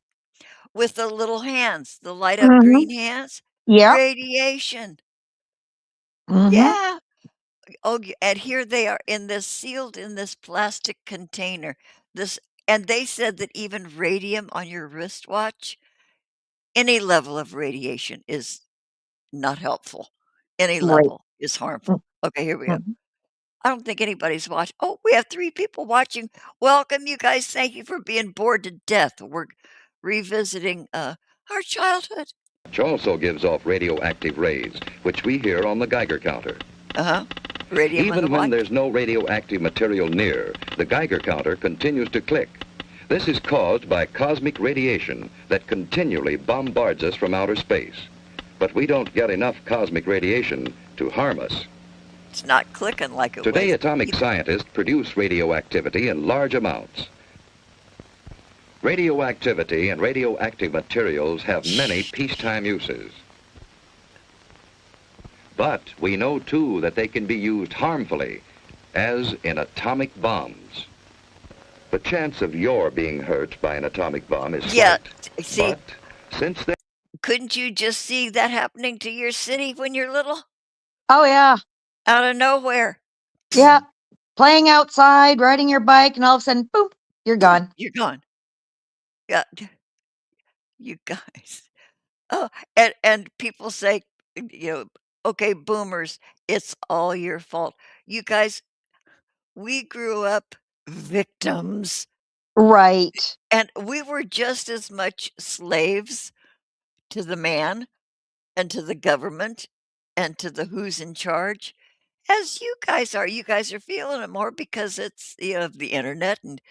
with the little hands, the light up green Mhm. hands, Yep. radiation. Mhm. Yeah. Oh, and here they are in this sealed in this plastic container. This and they said that even radium on your wristwatch, any level of radiation is not helpful. Any Right. level is Mm, harmful. Okay, here we go. mhm. I don't think anybody's watching. Oh, we have 3 people watching. Welcome, you guys. Thank you for being bored to death. We're revisiting, our childhood. Which also gives off radioactive rays, which we hear on the Geiger counter. Uh-huh. Radium on the Even when watch. there's no radioactive material near, the Geiger counter continues to click. This is caused by cosmic radiation that continually bombards us from outer space. But we don't get enough cosmic radiation to harm us. It's not clicking like it Today, was atomic either. scientists produce radioactivity in large amounts. Radioactivity and radioactive materials have many Shh. peacetime uses. But we know, too, that they can be used harmfully, as in atomic bombs. The chance of your being hurt by an atomic bomb is Yeah, slight. see, But since they couldn't you just see that happening to your city when you're little? Oh, yeah. Out of nowhere. Yeah. Playing outside, riding your bike, and all of a sudden, boom, you're Boom, gone. you're gone. Yeah, you guys. Oh, and people say, "Okay, boomers, it's all your fault." You guys, we grew up victims, Right. and we were just as much slaves to the man and to the government and to the who's in charge as you guys are. You guys are feeling it more because it's, the internet and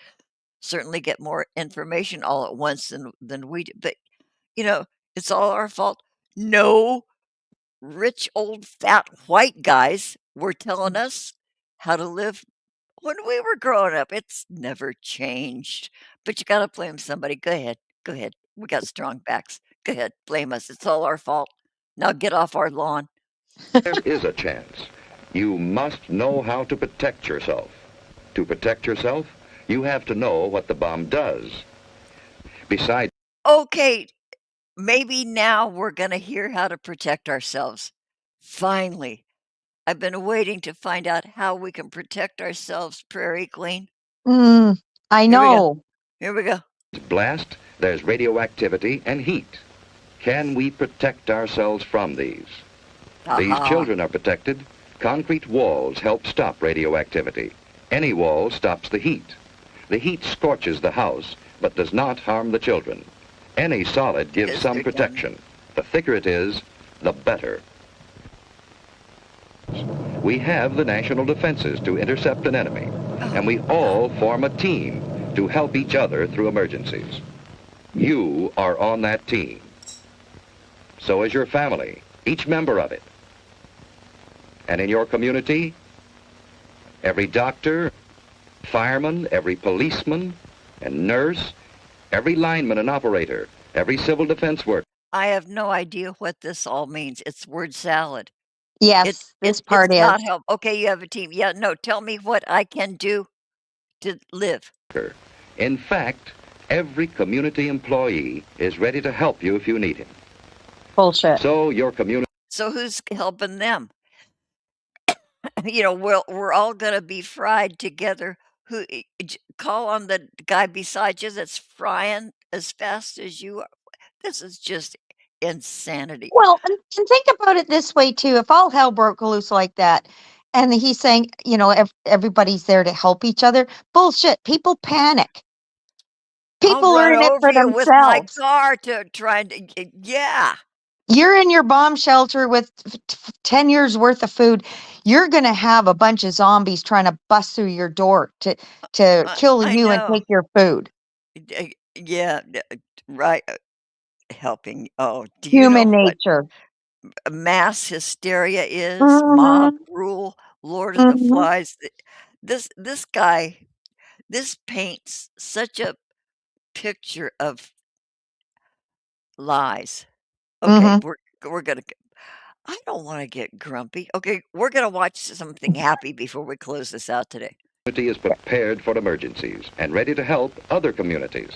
certainly get more information all at once than we do. But, you know, it's all our fault. No, rich, old, fat, white guys were telling us how to live when we were growing up. It's never changed. But you gotta blame somebody. Go ahead. Go ahead. We got strong backs. Go ahead. Blame us. It's all our fault. Now get off our lawn. there is a chance, you must know how to protect yourself. To protect yourself, you have to know what the bomb does. Besides, Okay, maybe now we're gonna hear how to protect ourselves. Finally. I've been waiting to find out how we can protect ourselves, Prairie Queen. Mm, I Here we go. know. Here we go. blast, there's radioactivity and heat. Can we protect ourselves from these? These Aha. children are protected. Concrete walls help stop radioactivity. Any wall stops the heat. The heat scorches the house, but does not harm the children. Any solid gives Because some they're down there. protection. The thicker it is, the better. We have the national defenses to intercept an enemy, and we all form a team to help each other through emergencies. You are on that team. So is your family, each member of it. And in your community, every doctor, fireman, every policeman and nurse, every lineman and operator, every civil defense worker. I have no idea what this all means. It's word salad. Yes, this It's part is. not help. Okay, you have a team. Yeah, no, tell me what I can do to live. In fact, every community employee is ready to help you if you need him. Bullshit. So your community So who's helping them? We're all gonna be fried together. Call on the guy beside you that's frying as fast as you are. This is just insanity. Well, and think about it this way too. If all hell broke loose like that, and he's saying, everybody's there to help each other, bullshit. People panic. I'll People run are in it over for you with my themselves. car to try and yeah. You're in your bomb shelter with 10 years worth of food. You're going to have a bunch of zombies trying to bust through your door to kill I you and know. take your food. Yeah, right. Helping. Oh, do you know Human what nature. mass hysteria is? Mob Mhm. rule, Lord of the Mhm. Flies. This guy, this paints such a picture of lies. Okay, Mhm. we're gonna I don't wanna get grumpy. Okay, we're gonna watch something happy before we close this out today. Community is prepared for emergencies and ready to help other communities.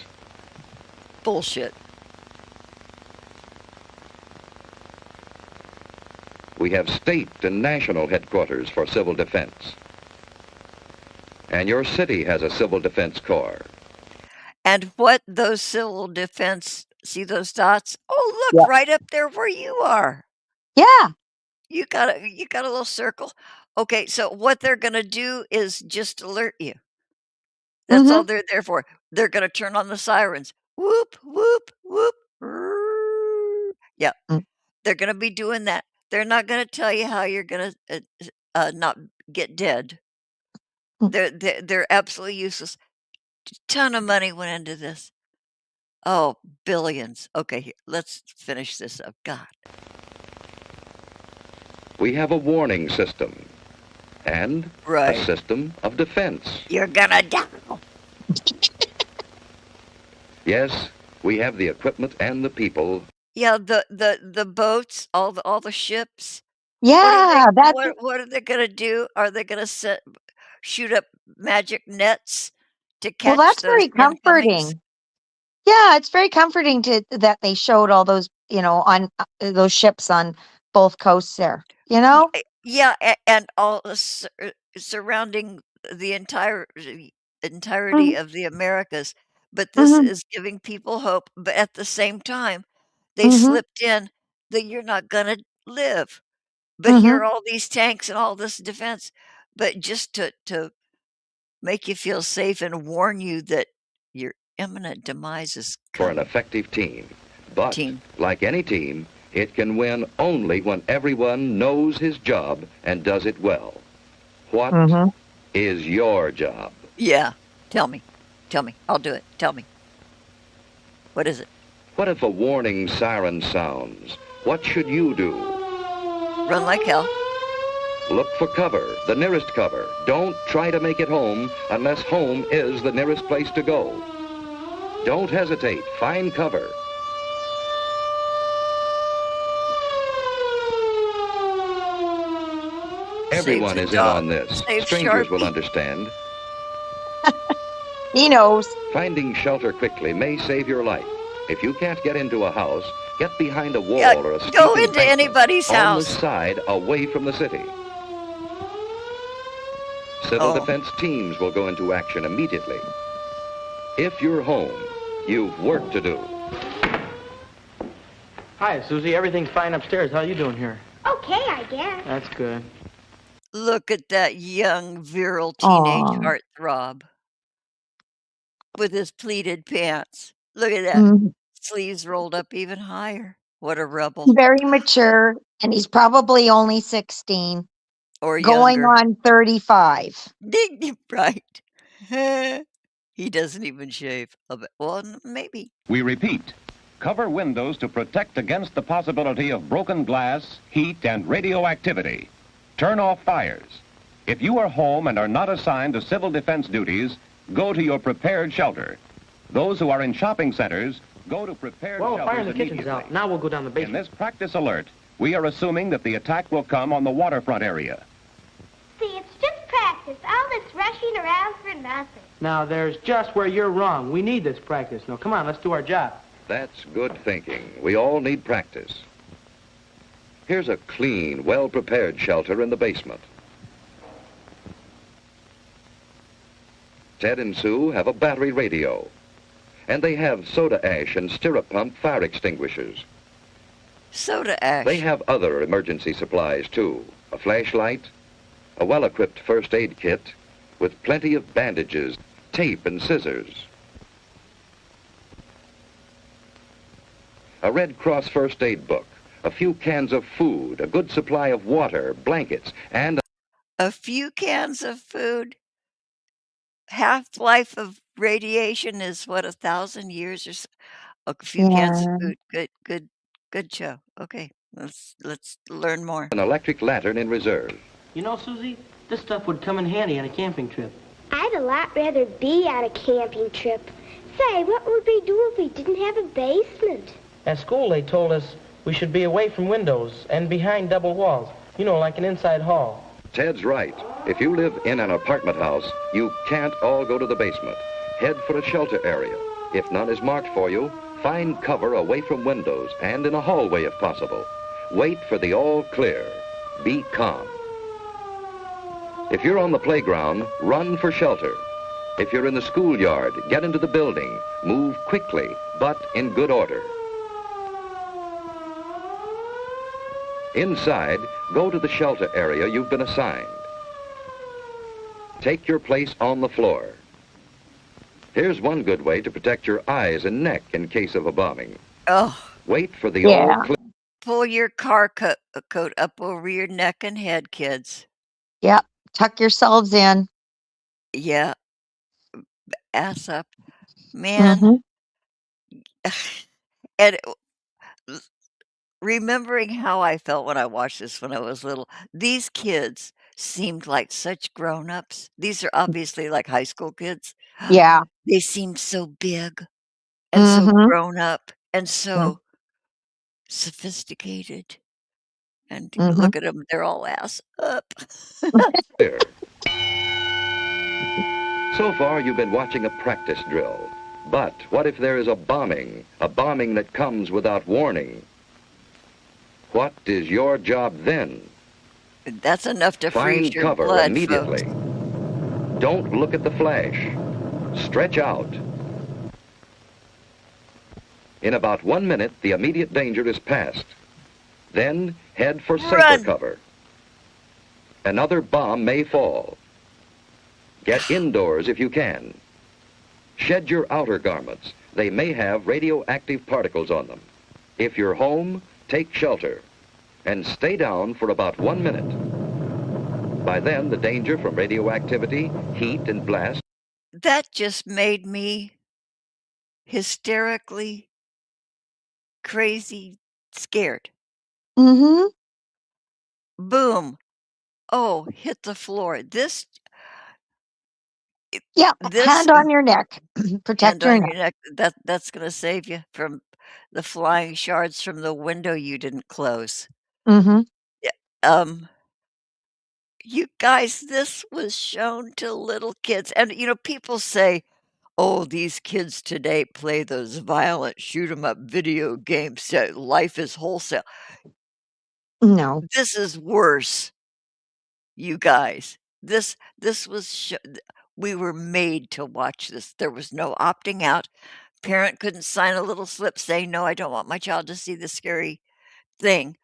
Bullshit. We have state and national headquarters for civil defense. And your city has a civil defense corps. And what those civil defense see those dots? Oh, look, Yeah. right up there where you are. Yeah. You got a little circle. Okay, so what they're gonna do is just alert you. That's all Mhm. they're there for. They're gonna turn on the sirens. Whoop, whoop, whoop. Rrrr. Yeah, Mm. they're gonna be doing that. They're not gonna tell you how you're gonna, not get dead. Mm. They're absolutely useless. Ton of money went into this. Oh, billions. Okay, let's finish this up. God. We have a warning system and a Right. system of defense. You're gonna die. Yes, we have the equipment and the people. Yeah, the boats, all the ships. Yeah, that's What are they gonna do? Are they gonna shoot up magic nets to well, catch that's those very incomings? comforting. Yeah, it's very comforting to that they showed all those, on those ships on both coasts there. You know? Yeah, and all surrounding the entirety Mhm. of the Americas, but this Mhm. is giving people hope, but at the same time, they Mhm. slipped in that you're not gonna live. But here Mhm. are all these tanks and all this defense, but just to make you feel safe and warn you that your imminent demise is For an coming. effective team. But, Team. like any team, it can win only when everyone knows his job and does it well. What Mhm. is your job? Yeah. Tell me. Tell me. I'll do it. Tell me. What is it? What if a warning siren sounds? What should you do? Run like hell. Look for cover, the nearest cover. Don't try to make it home unless home is the nearest place to go. Don't hesitate. Find cover. Save Everyone the is in dog. on this. Save Strangers will Sharpie. understand. He knows. Finding shelter quickly may save your life. If you can't get into a house, get behind a Yeah, wall or a go steep into embankment anybody's on the house. side away from the city. Civil Oh, defense teams will go into action immediately. If you're home, you've work to do. Hi, Susie. Everything's fine upstairs. How you doing here? Okay, I guess. That's good. look at that young, virile teenage Aw. heartthrob with his pleated pants. Look at that. Mhm. Sleeves rolled up even higher. What a rebel. Very mature, and he's probably only 16, Or going younger. on 35. Right. He doesn't even shave. Well, maybe. We repeat, cover windows to protect against the possibility of broken glass, heat, and radioactivity. Turn off fires. If you are home and are not assigned to civil defense duties, go to your prepared shelter. Those who are in shopping centers, go to prepared Well, shelters fire in the kitchen's immediately. out. Now we'll go down the In basement. this practice alert, we are assuming that the attack will come on the waterfront area. See, it's just practice. All this rushing around for nothing. Now, there's just where you're wrong. We need this practice. Now, come on, let's do our job. That's good thinking. We all need practice. Here's a clean, well-prepared shelter in the basement. Ted and Sue have a battery radio, and they have soda ash and stirrup pump fire extinguishers. Soda ash. They have other emergency supplies, too. A flashlight, a well-equipped first aid kit with plenty of bandages, tape, and scissors. A Red Cross first aid book, a few cans of food, a good supply of water, blankets, and A few cans of food. Half-life of radiation is what, 1,000 years or a few cans of Yeah. food. Good show. Okay, let's learn more. an electric lantern in reserve. You know, Susie, this stuff would come in handy on a camping trip. I'd a lot rather be on a camping trip. Say, what would we do if we didn't have a basement? At school, they told us we should be away from windows and behind double walls. You know, like an inside hall. Ted's right. If you live in an apartment house, you can't all go to the basement. Head for a shelter area. If none is marked for you, find cover away from windows and in a hallway if possible. Wait for the all clear. Be calm. If you're on the playground, run for shelter. If you're in the schoolyard, get into the building. Move quickly, but in good order. Inside, go to the shelter area you've been assigned. Take your place on the floor. Here's one good way to protect your eyes and neck in case of a bombing. Oh, Wait for the Yeah. all clear. pull your car coat up over your neck and head, kids. Yep. Tuck yourselves in. Yeah, ass up. Man, Mhm. and remembering how I felt when I watched this when I was little, these kids seemed like such grown-ups. These are obviously like high school kids. Yeah. They seemed so big and so Mhm. grown up and Mm. so sophisticated. And Mhm. look at them, they're all ass up. So far, you've been watching a practice drill. But what if there is a bombing that comes without warning? What is your job then? That's enough to freeze Find your cover blood, immediately. folks. Don't look at the flash. Stretch out. In about 1 minute, the immediate danger is past. Then head for safer Run! cover. Another bomb may fall. Get indoors if you can. Shed your outer garments. They may have radioactive particles on them. If you're home, take shelter and stay down for about 1 minute. By then, the danger from radioactivity, heat, and blast. That just made me hysterically crazy scared. Mhm. Boom. Oh, hit the floor. This Yeah. this Hand on your neck. hand Protect your on your neck. neck, that's gonna save you from the flying shards from the window you didn't close. Mhm. Yeah, you guys, this was shown to little kids, and, people say, "Oh, these kids today play those violent shoot 'em up video games, so life is wholesale." No. This is worse, you guys. This was we were made to watch this. There was no opting out. Parent couldn't sign a little slip saying, "No, I don't want my child to see this scary thing."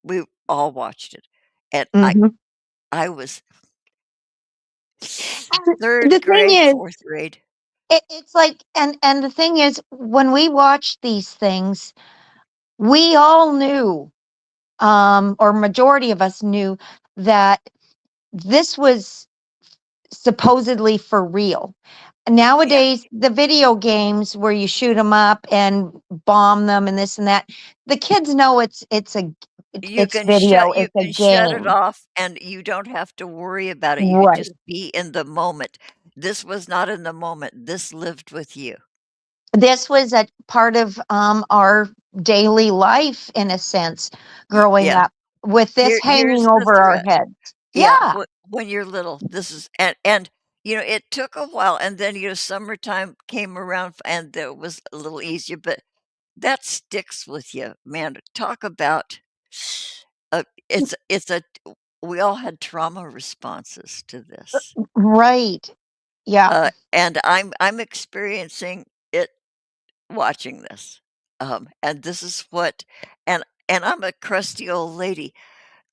We all watched it, and Mhm. I was And 3rd the thing grade, is, 4th grade. it's like, and the thing is, when we watched these things, we all knew, or majority of us knew that this was supposedly for real. Yeah, Nowadays, the video games where you shoot them up and bomb them and this and that, the kids know it's video, you it's a can shut it game. off, and you don't have to worry about it. You can Right. just be in the moment. This was not in the moment. This lived with you. This was a part of our daily life in a sense, growing Yeah. up with this Here's hanging the over our threat. heads. Yeah, Yeah. when you're little, this is and, it took a while, and then, summertime came around, and it was a little easier, but that sticks with you, man. Talk about, it's a we all had trauma responses to this, Right. Yeah. and I'm experiencing it watching this, and this is what and I'm a crusty old lady.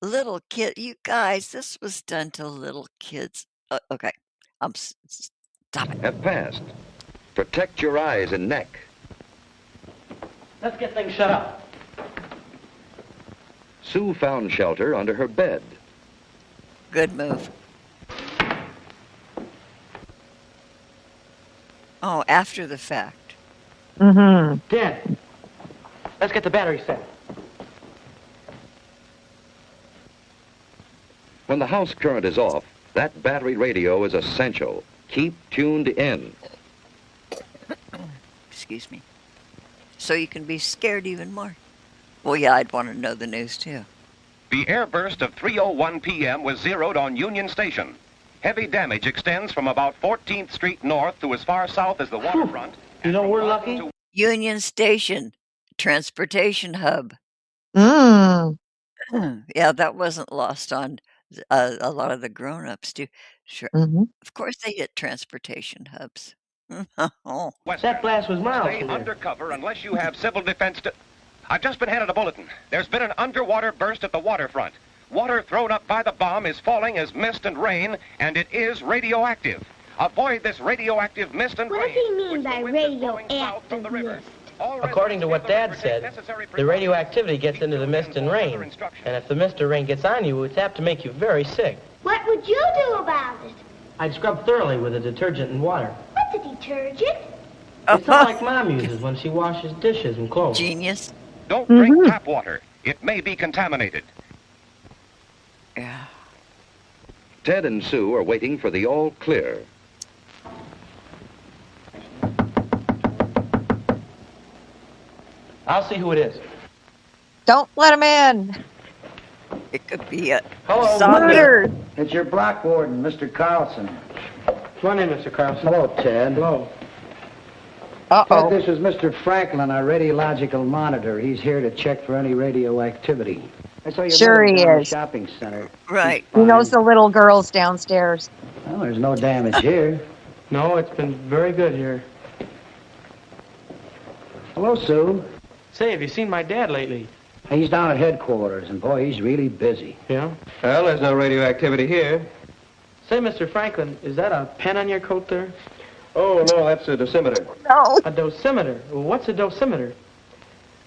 Little kid, you guys, this was done to little kids. Okay, stop it. Have passed. Protect your eyes and neck. Let's get things shut up. Sue found shelter under her bed. Good move. Oh, after the fact. Mm-hmm. Dad, let's get the battery set. When the house current is off, that battery radio is essential. Keep tuned in. Excuse me. So you can be scared even more. Well, yeah, I'd want to know the news, too. The airburst of 3:01 p.m. was zeroed on Union Station. Heavy damage extends from about 14th Street north to as far south as the waterfront. You know, we're lucky. Union Station, transportation hub. Mm. Yeah, that wasn't lost on a lot of the grown-ups, too. Sure. Mm-hmm. Of course, they hit transportation hubs. Oh. That blast was miles Stay from there. undercover unless you have civil defense to... I've just been handed a bulletin. There's been an underwater burst at the waterfront. Water thrown up by the bomb is falling as mist and rain, and it is radioactive. Avoid this radioactive mist and What rain. does he mean which the by wind is blowing south from radioactive the river. mist? All According to what residents Dad of the river said, take necessary the precautions. radioactivity gets into the mist and rain. And if the mist or rain gets on you, it's apt to make you very sick. What would you do about it? I'd scrub thoroughly with a detergent and water. What's a detergent? It's not like Mom uses when she washes dishes and clothes. Genius. Don't drink tap water. It may be contaminated. Yeah. Ted and Sue are waiting for the all clear. I'll see who it is. Don't let him in. It could be a Hello, zombie. Murder. It's your block warden, Mr. Carlson. Come on in, Mr. Carlson. Hello, Ted. Hello. Ted, Uh-oh. this is Mr. Franklin, our radiological monitor. He's here to check for any radioactivity. I saw you Sure moving he down the is. shopping center. Right. He knows the little girls downstairs. Well, there's no damage here. No, it's been very good here. Hello, Sue. Say, have you seen my dad lately? He's down at headquarters, and boy, he's really busy. Yeah? Well, there's no radioactivity here. Say, Mr. Franklin, is that a pen on your coat there? Oh, no, that's a dosimeter. No. A dosimeter. Well, what's a dosimeter?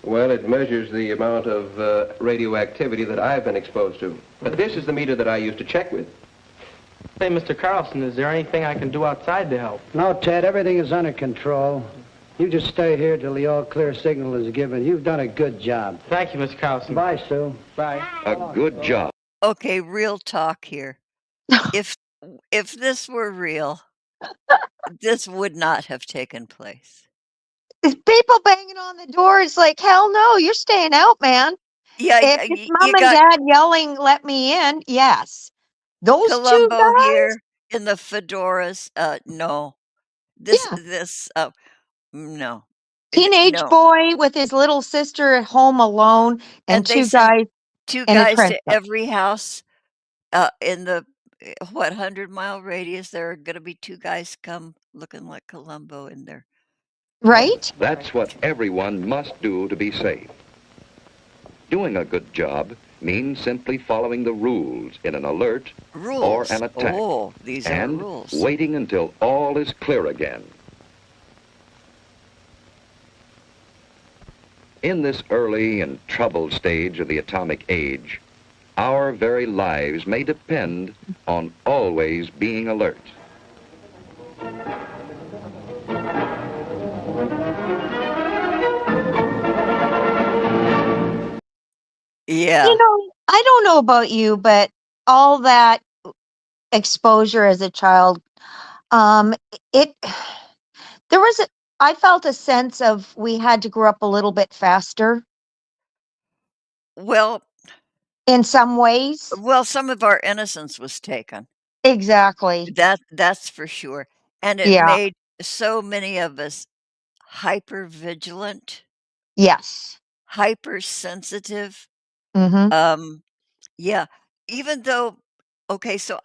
Well, it measures the amount of radioactivity that I've been exposed to. But this is the meter that I used to check with. Say, Mr. Carlson, is there anything I can do outside to help? No, Ted, everything is under control. You just stay here till the all-clear signal is given. You've done a good job. Thank you, Mr. Carlson. Bye, Sue. Bye. A good job. Okay, real talk here. If this were real, this would not have taken place. People banging on the door. It's like, hell no, you're staying out, man. Yeah, If it's you mom and got dad yelling, let me in, yes. Those two Columbo guys? here in the fedoras. No, this Yeah. this no. Teenage No. boy with his little sister at home alone, and And they two sent guys two in a guys trench to coat. every house in the 100-mile radius. There are going to be two guys come looking like Columbo in there. Right? That's what everyone must do to be safe. Doing a good job means simply following the rules in an alert Rules. or an attack. Oh, these are and rules. waiting until all is clear again. In this early and troubled stage of the atomic age, our very lives may depend on always being alert. Yeah. You know, I don't know about you, but all that exposure as a child, it there was I felt a sense of we had to grow up a little bit faster Well, in some ways. some of our innocence was taken. Exactly. That's for sure. And it Yeah. made so many of us hyper vigilant, Yes. hypersensitive. Mm-hmm. Yeah, even though okay, so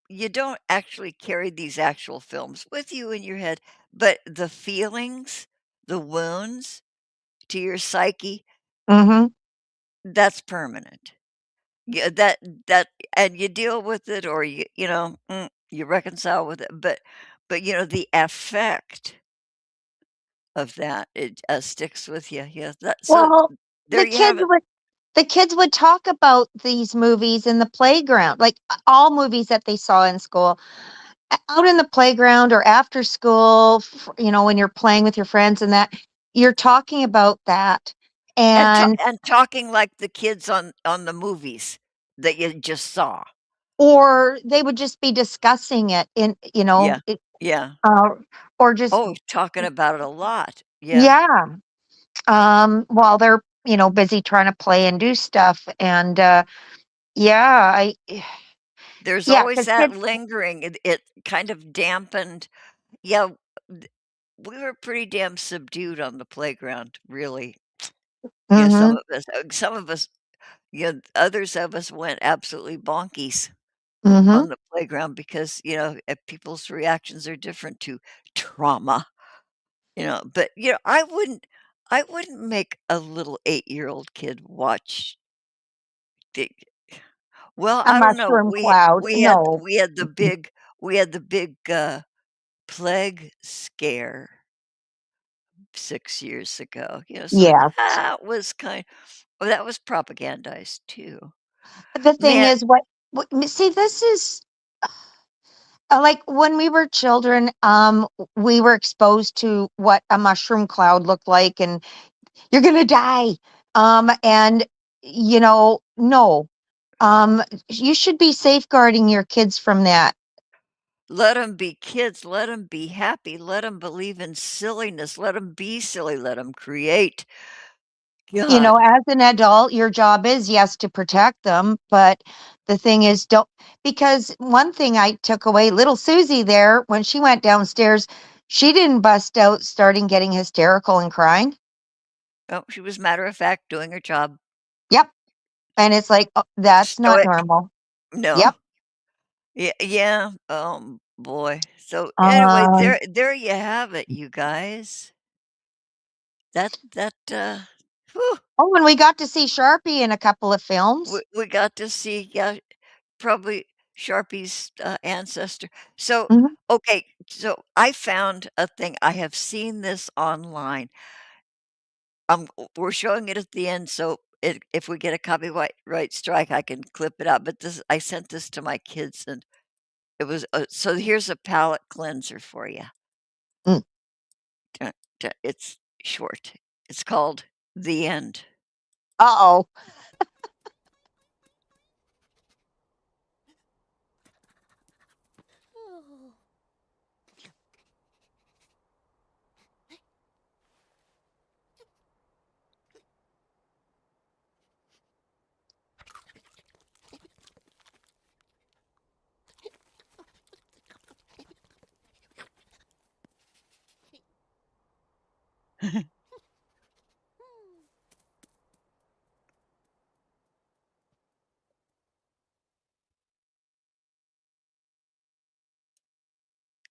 you don't actually carry these actual films with you in your head, but the feelings, the wounds to your psyche, Mm-hmm. that's permanent. Yeah, that and you deal with it or you reconcile with it, but the effect of that, it sticks with you. Yeah, that so Well, there the you have kids it. with the kids would talk about these movies in the playground, like all movies that they saw in school, out in the playground or after school, when you're playing with your friends and that, you're talking about that. And And talking like the kids on the movies that you just saw. or they would just be discussing it Yeah, yeah. uh, or just, Oh, talking about it a lot. Yeah. yeah, while they're, busy trying to play and do stuff. And yeah, There's yeah, always because that kids, lingering. It kind of dampened. Yeah, th we were pretty damn subdued on the playground, really. Yeah, mm-hmm, some of us, others of us went absolutely bonkies mm-hmm. on the playground because, people's reactions are different to trauma, but, I wouldn't make a little 8-year-old kid watch the well, A I don't know. mushroom cloud, no. We had the big, plague scare 6 years ago, so Yeah. that was propagandized too. The thing Man, is, see, this is like when we were children, we were exposed to what a mushroom cloud looked like, and you're gonna die. And no, you should be safeguarding your kids from that. let them be kids, let them be happy, let them believe in silliness, let them be silly, let them create. God. As an adult, your job is, yes, to protect them, but the thing is, don't, because one thing I took away, little Susie there, when she went downstairs, she didn't bust out starting getting hysterical and crying. Oh, she was matter of fact doing her job. Yep. And it's like, oh, that's not Stoic. normal. No. Yep. Yeah, yeah. Boy. So anyway, Um, there you have it, you guys. Whew, oh, and we got to see Sharpie in a couple of films. we got to see, yeah, probably Sharpie's ancestor. So, Mhm. okay, so I found a thing. I have seen this online. We're showing it at the end, so if we get a copyright right strike, I can clip it out. But I sent this to my kids, and it was so. Here's a palate cleanser for you. Mm. It's short. It's called The End. Uh-oh.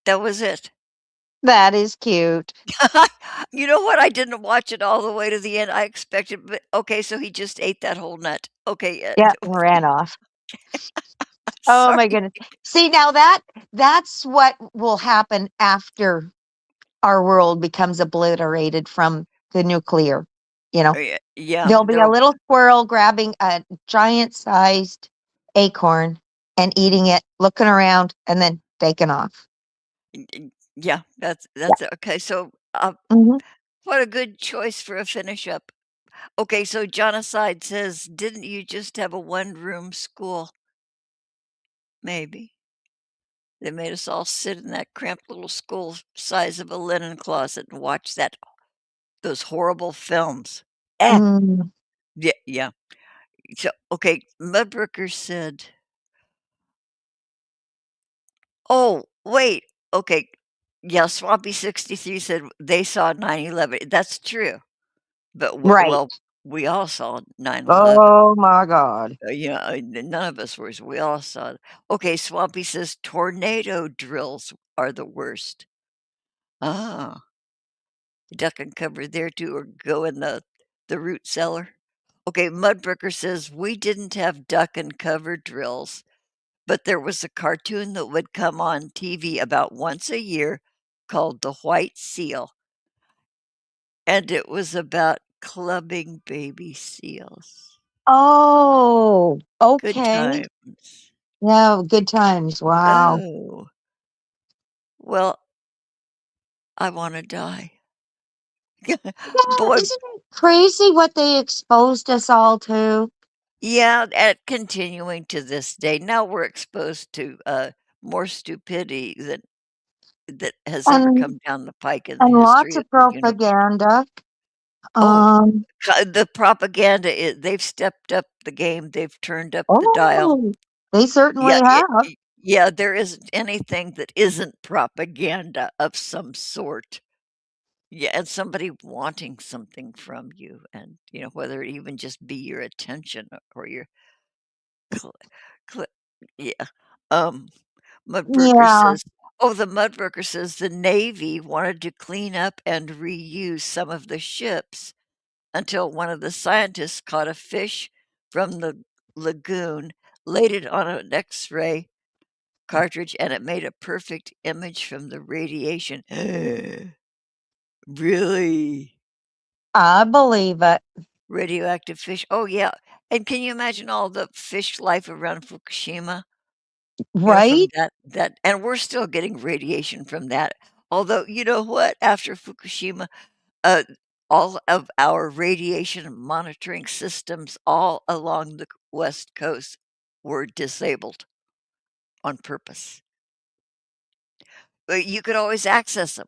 That was it. That is cute. You know what? I didn't watch it all the way to the end. I expected, but okay, so he just ate that whole nut. Okay, Yeah, ran off. Oh my sorry. goodness. See, now that's what will happen after our world becomes obliterated from the nuclear. You know, Yeah, yeah, there'll be a little squirrel grabbing a giant sized acorn and eating it, looking around, and then taking off. yeah, Yeah. that's okay. So, Hmm. what a good choice for a finish up. Okay, so Jonocide says, "Didn't you just have a one-room school?" Maybe. They made us all sit in that cramped little school size of a linen closet and watch those horrible films. Eh, Mm. yeah, yeah. So, okay, Mudbrooker said, "Oh, wait, okay." Yeah, Swampy 63 said they saw 9/11. That's true, but Right. well, we all saw 9/11. Oh my God. Yeah, none of us were. We all saw it. Okay, Swampy says tornado drills are the worst. Ah, duck and cover there too, or go in the root cellar. Okay, Mudbrooker says we didn't have duck and cover drills, but there was a cartoon that would come on TV about once a year called The White Seal, and it was about clubbing baby seals. Oh, Good okay. times. Yeah, good times. Wow. Oh, well, I wanna die. Yeah, Boy, isn't it crazy what they exposed us all to? yeah, and continuing to this day, now we're exposed to, more stupidity that has ever And come down the pike in the and lots history of of the universe. propaganda. Oh, Um, the propaganda they've stepped up the game, they've turned up the dial. oh, they Yeah, certainly have. yeah, there isn't anything that isn't propaganda of some sort. Yeah, and somebody wanting something from you and, whether it even just be your attention or your cl cl yeah. Um, Mudburger Yeah. says the Mudburger says the Navy wanted to clean up and reuse some of the ships until one of the scientists caught a fish from the lagoon, laid it on an X-ray cartridge, and it made a perfect image from the radiation. Really? I believe it. Radioactive fish? Oh, yeah. And can you imagine all the fish life around Fukushima? From Right? that and we're still getting radiation from that. Although, you know what? After Fukushima, uh, all of our radiation monitoring systems all along the West Coast were disabled on purpose. But you could always access them.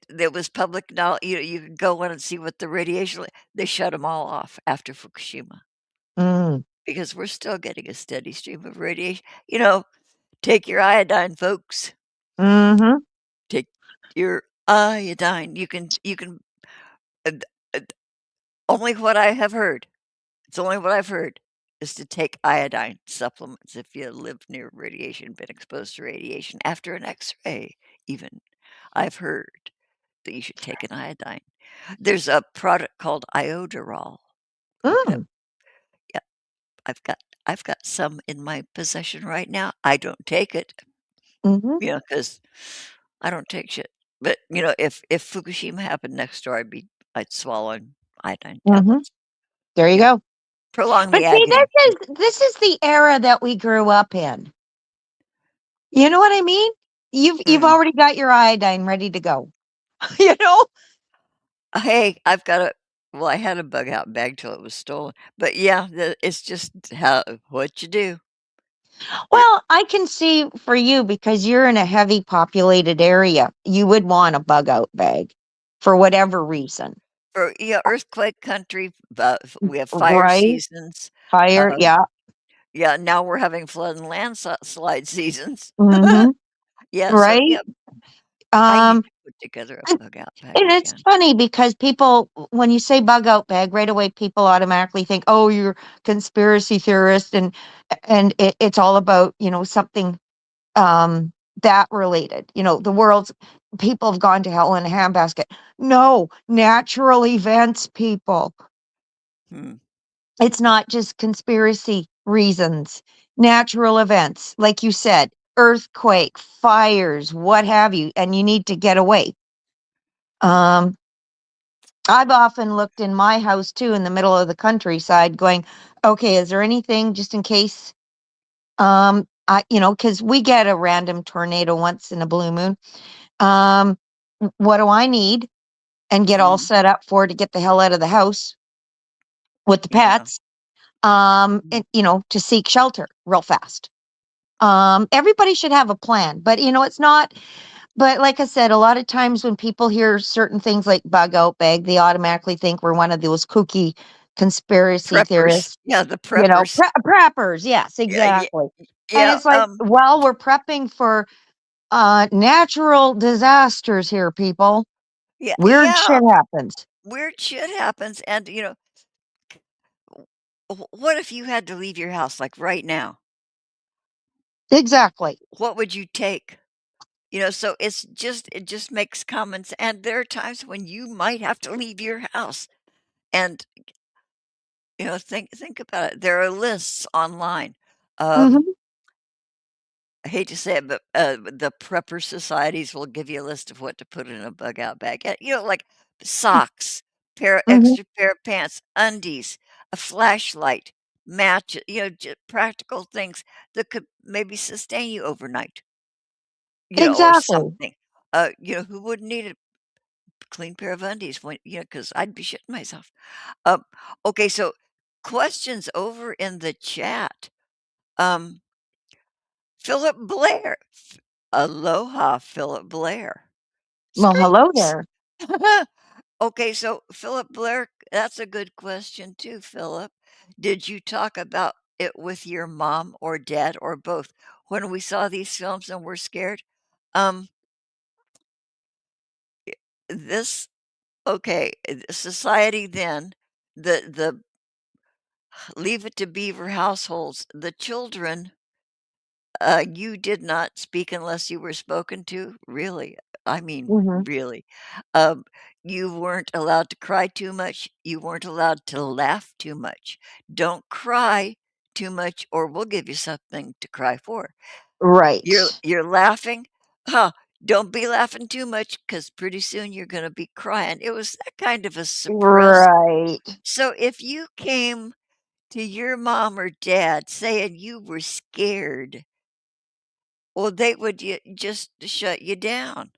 There was public knowledge. You could go in and see what the radiation they shut them all off after Fukushima Mm. because we're still getting a steady stream of radiation. Take your iodine, folks. Mhm. Take your iodine. You can uh, uh, only what I have heard. It's only what I've heard is to take iodine supplements if you live near radiation, been exposed to radiation after an X-ray even. I've heard that you should take an iodine. There's a product called iodoral. Look it up. Mm. Yeah, I've got I've got some in my possession right now. I don't take it, Mhm. because I don't take shit. But, if Fukushima happened next door, I'd swallow iodine Mhm. tablets. There you Yeah, go. prolong But the see, agony. this is the era that we grew up in. You know what I mean? You've Mm. already got your iodine ready to go. You know? Hey, I had a bug out bag till it was stolen. But yeah, it's just what you do. Uh, Well, I can see for you because you're in a heavy populated area, you would want a bug out bag for whatever reason. For yeah, earthquake country, we have fire Right? seasons. Fire, Um, yeah. yeah, now we're having flood and landslide seasons. Mhm. Yeah, so Right? yeah, I need Um to put together a and, bug out bag and it's again. funny because people when you say bug out bag, right away people automatically think, "Oh, you're conspiracy theorist," and it's all about, something that related. The world's people have gone to hell in a handbasket. No, natural events, people. Hmm. It's not just conspiracy reasons. Natural events, like you said, earthquake, fires, what have you, and you need to get away. Um, I've often looked in my house too, in the middle of the countryside, going, okay, is there anything just in case? Because we get a random tornado once in a blue moon. Um, what do I need? And get all Mm, set up for to get the hell out of the house with the yeah. pets. Mm. And to seek shelter real fast. Everybody should have a plan, but it's not. But like I said, a lot of times when people hear certain things like bug out bag, they automatically think we're one of those kooky conspiracy Preppers. theorists. Yeah, the preppers. Preppers. Yes, Yeah, yeah, exactly. And yeah, it's like, well, we're prepping for natural disasters here, people. yeah, Weird yeah. shit happens. Weird shit happens, and, what if you had to leave your house, like, right now? Exactly. What would you take? So it just makes comments, and there are times when you might have to leave your house, and, think about it. There are lists online. Um, Hmm. I hate to say it, but, the prepper societies will give you a list of what to put in a bug out bag, like socks, Hmm. extra pair of pants, undies, a flashlight, match, practical things that could maybe sustain you overnight, or Exactly. something. Who wouldn't need a clean pair of undies when, because I'd be shitting myself. Um, okay, so questions over in the chat. Um, Philip Blair. Aloha, Philip Blair. Well, hello Screams. there. Okay, so Philip Blair, that's a good question too, Philip. Did you talk about it with your mom or dad or both when we saw these films and were scared? Um, this society then, the Leave It to Beaver households, the children, you did not speak unless you were spoken to? Really? I mean, Mhm. really. Um, you weren't allowed to cry too much, you weren't allowed to laugh too much. Don't cry too much or we'll give you something to cry for. You're Right. you're laughing? Huh, don't be laughing too much because pretty soon you're gonna be crying. It was that kind of a suppressed. Right. So if you came to your mom or dad saying you were scared, well, they would just shut you down.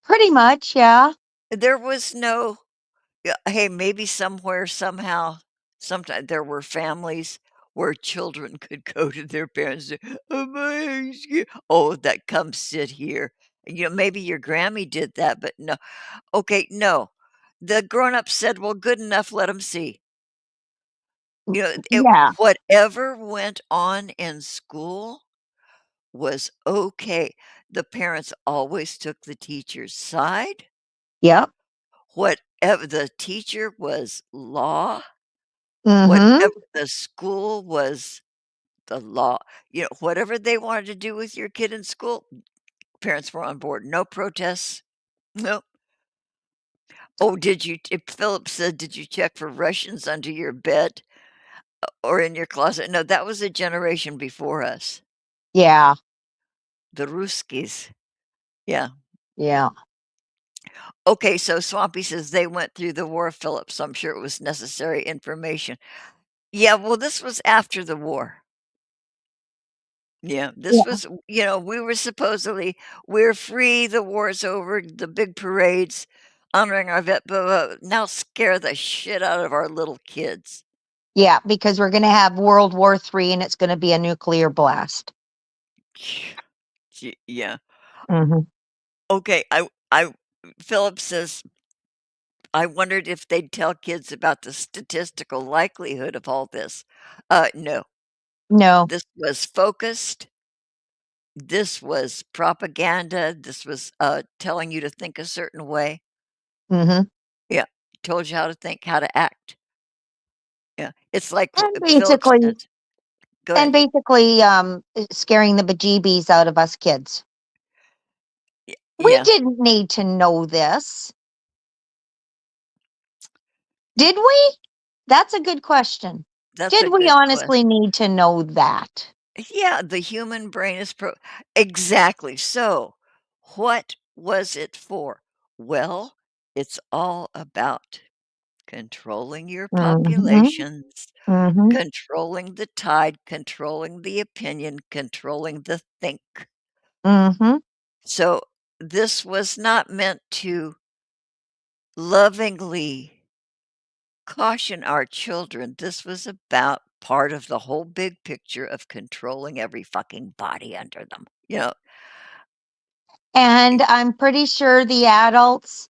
Pretty much, yeah. There was no, yeah, hey, maybe somewhere, somehow, sometime there were families where children could go to their parents and say, "Oh, my, oh, that come sit here." Maybe your Grammy did that, but no. Okay, no. The grown-ups said, "Well, good enough, let them see." Yeah. Whatever went on in school was okay. The parents always took the teacher's side. Yep. Whatever the teacher was law, Mhm. whatever the school was the law. Whatever they wanted to do with your kid in school, parents were on board. No protests. No. Oh, if Philip said, "Did you check for Russians under your bed or in your closet?" No, that was a generation before us. Yeah. The Ruskies. Yeah. Yeah. Okay, so Swampy says they went through the war, Philip, so I'm sure it was necessary information. Yeah, well, this was after the war. Yeah, this Yeah. was, we were supposedly, "We're free, the war's over," the big parades honoring our vet, but now scare the shit out of our little kids. Yeah, because we're gonna have World War III and it's gonna be a nuclear blast. Yeah. Mhm. Okay, Philip says, "I wondered if they'd tell kids about the statistical likelihood of all this." No. No. This was focused. This was propaganda. This was, telling you to think a certain way. Mhm. Yeah, told you how to think, how to act. Yeah, it's like And Philip basically says. Go and ahead. basically, scaring the bejeebies out of us kids. We Yeah, didn't need to know this, did we? That's a good question. that's a Did we good question. honestly need to know that? Yeah, the human brain is exactly. So, what was it for? Well, it's all about controlling your Mhm. populations, Mhm. controlling the tide, controlling the opinion, controlling the think. Mhm. So, this was not meant to lovingly caution our children. This was about part of the whole big picture of controlling every fucking body under them. And I'm pretty sure the adults,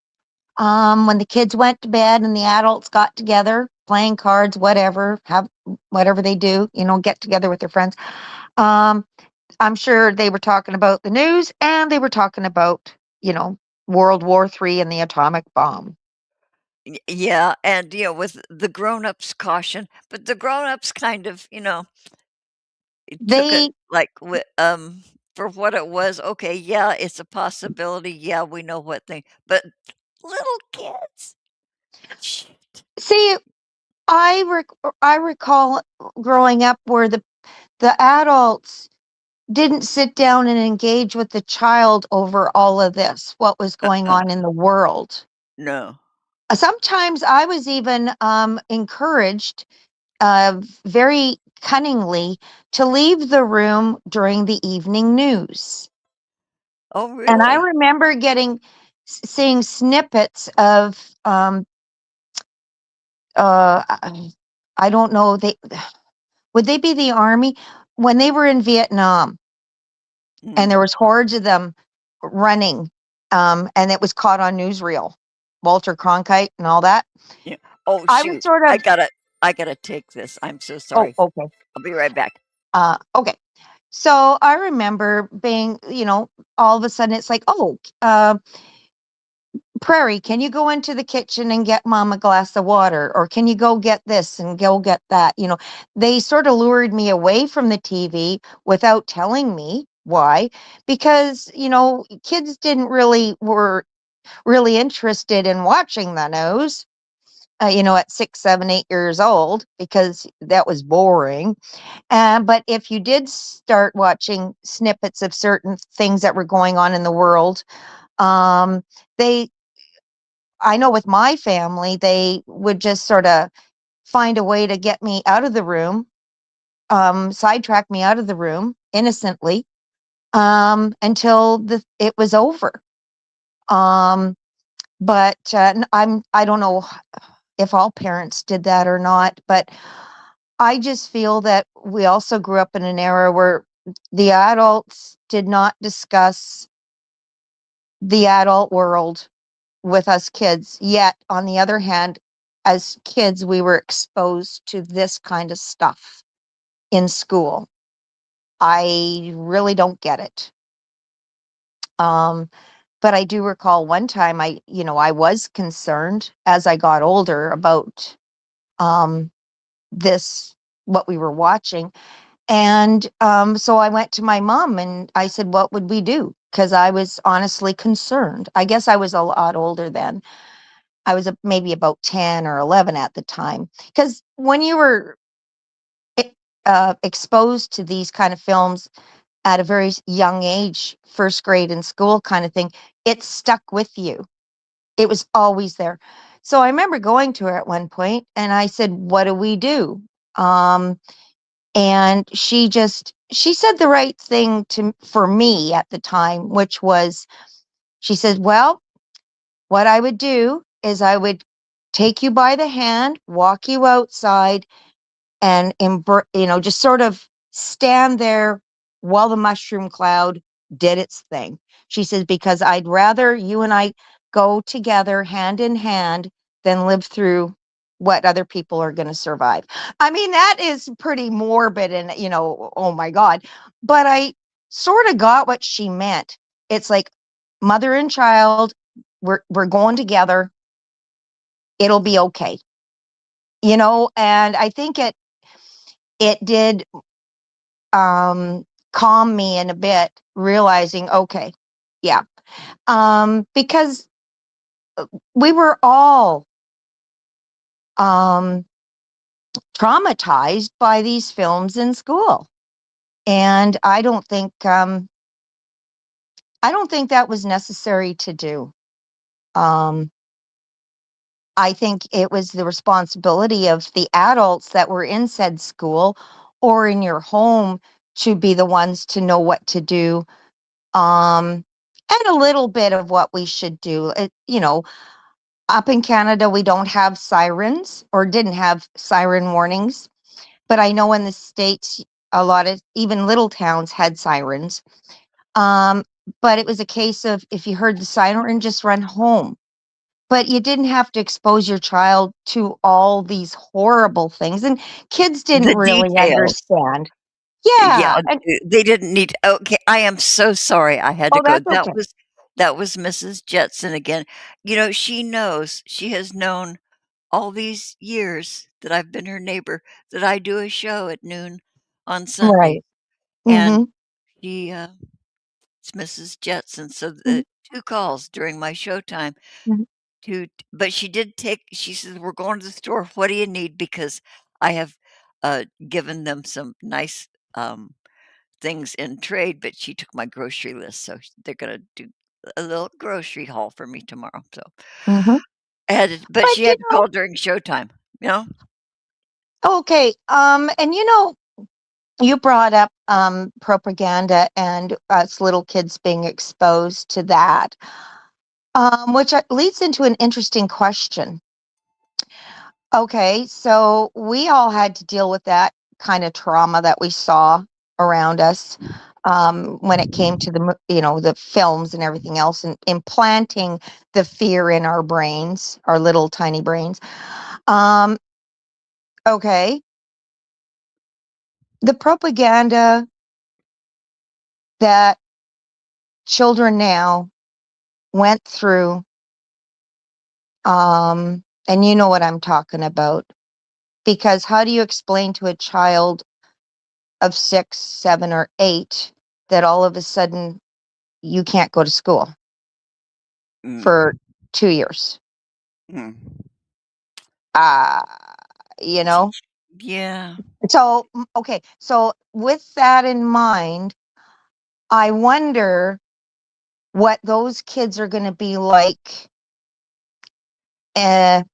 when the kids went to bed and the adults got together, playing cards, whatever, have whatever they do, get together with their friends. Um, I'm sure they were talking about the news and they were talking about, you know, World War III and the atomic bomb. Yeah, and, with the grown-ups caution, but the grown-ups kind of, took it They like for what it was. Okay, yeah, it's a possibility. Yeah, we know what thing, but little kids. Shit. see, I recall growing up where the adults didn't sit down and engage with the child over all of this, what was going Uh-uh. on in the world. No. Sometimes I was even encouraged very cunningly to leave the room during the evening news. Oh, And I really? remember seeing snippets of, uh, I don't know, would they be the army when they were in Vietnam, and Mm, there was hordes of them running, and it was caught on newsreel, Walter Cronkite and all that. yeah. Oh, I was shoot. sort of, I gotta take this. I'm so oh, sorry. okay, I'll be right back. okay. So I remember being, all of a sudden it's like, oh, Prairie, can you go into the kitchen and get mom a glass of water? Or can you go get this and go get that? They sort of lured me away from the TV without telling me why, because, kids didn't were really interested in watching the news, at 6, 7, 8 years old, because that was boring. But if you did start watching snippets of certain things that were going on in the world, um, they I know with my family, they would just sort of find a way to get me out of the room, sidetrack me out of the room innocently, until it was over. Um, but I don't know if all parents did that or not, but I just feel that we also grew up in an era where the adults did not discuss the adult world with us kids. Yet, on the other hand, as kids, we were exposed to this kind of stuff in school. I really don't get it. Um, but I do recall one time I was concerned as I got older about um, this, what we were watching. And so I went to my mom and I said, what would we do? Because I was honestly concerned. I guess I was a lot older then. I was maybe about 10 or 11 at the time. Because when you were exposed to these kind of films at a very young age, first grade in school kind of thing, it stuck with you. It was always there. So I remember going to her at one point and I said, what do we do? Um, and she said the right thing for me at the time, which was, she said, well, what I would do is I would take you by the hand, walk you outside, and just sort of stand there while the mushroom cloud did its thing. She says, because I'd rather you and I go together hand in hand than live through what other people are going to survive. I mean, that is pretty morbid and, oh my God. But I sort of got what she meant. It's like mother and child, we're going together. It'll be okay. And I think it did calm me in a bit, realizing, okay, yeah, because we were all um, traumatized by these films in school, and I don't think that was necessary to do. Um, I think it was the responsibility of the adults that were in said school or in your home to be the ones to know what to do, and a little bit of what we should do. Up in Canada, we don't have sirens or didn't have siren warnings, but I know in the States, a lot of even little towns had sirens. Um, but it was a case of if you heard the siren, just run home. But you didn't have to expose your child to all these horrible things. And kids didn't The really details. understand. Yeah, Yeah. And they didn't need okay, I am so sorry I had to oh, go. that's okay. That was Mrs. Jetson again. She knows, she has known all these years that I've been her neighbor that I do a show at noon on Sunday, Right. and Mm-hmm. she, it's Mrs. Jetson, so Hmm. the 2 calls during my showtime but she did she says, "We're going to the store. What do you need?" Because I have, given them some nice, things in trade, but she took my grocery list, so they're gonna do a little grocery haul for me tomorrow, so Hmm. but But she had to call during showtime, you know? Okay. And you brought up propaganda and us little kids being exposed to that, which leads into an interesting question. Okay, so we all had to deal with that kind of trauma that we saw around us when it came to the films and everything else, and implanting the fear in our brains, our little tiny brains. Um, okay, the propaganda that children now went through, and you know what I'm talking about, because how do you explain to a child of 6, 7, or 8 that all of a sudden you can't go to school Mm, for 2 years? mm. Uh, you know? Yeah. So, okay. So with that in mind, I wonder what those kids are going to be like in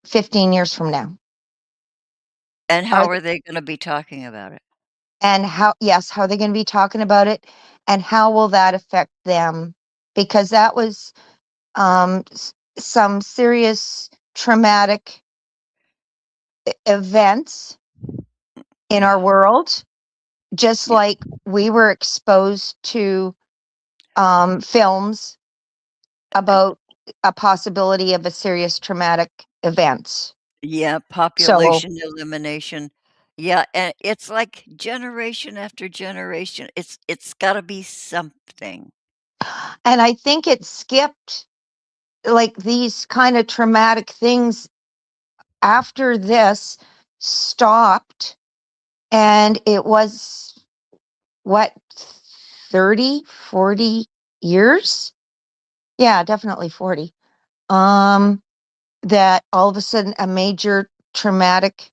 15 years from now. And Are how are they gonna be talking about it? And how are they going to be talking about it, and how will that affect them? Because that was some serious traumatic events in our Yeah. world, just Yeah. like we were exposed to films about a possibility of a serious traumatic events. Yeah, So, population elimination. Yeah, and it's like generation after generation. It's gotta be something. and I think it skipped like these kind of traumatic things after this stopped, and it was what, 30, 40 years? Yeah, definitely 40. Um, that all of a sudden a major traumatic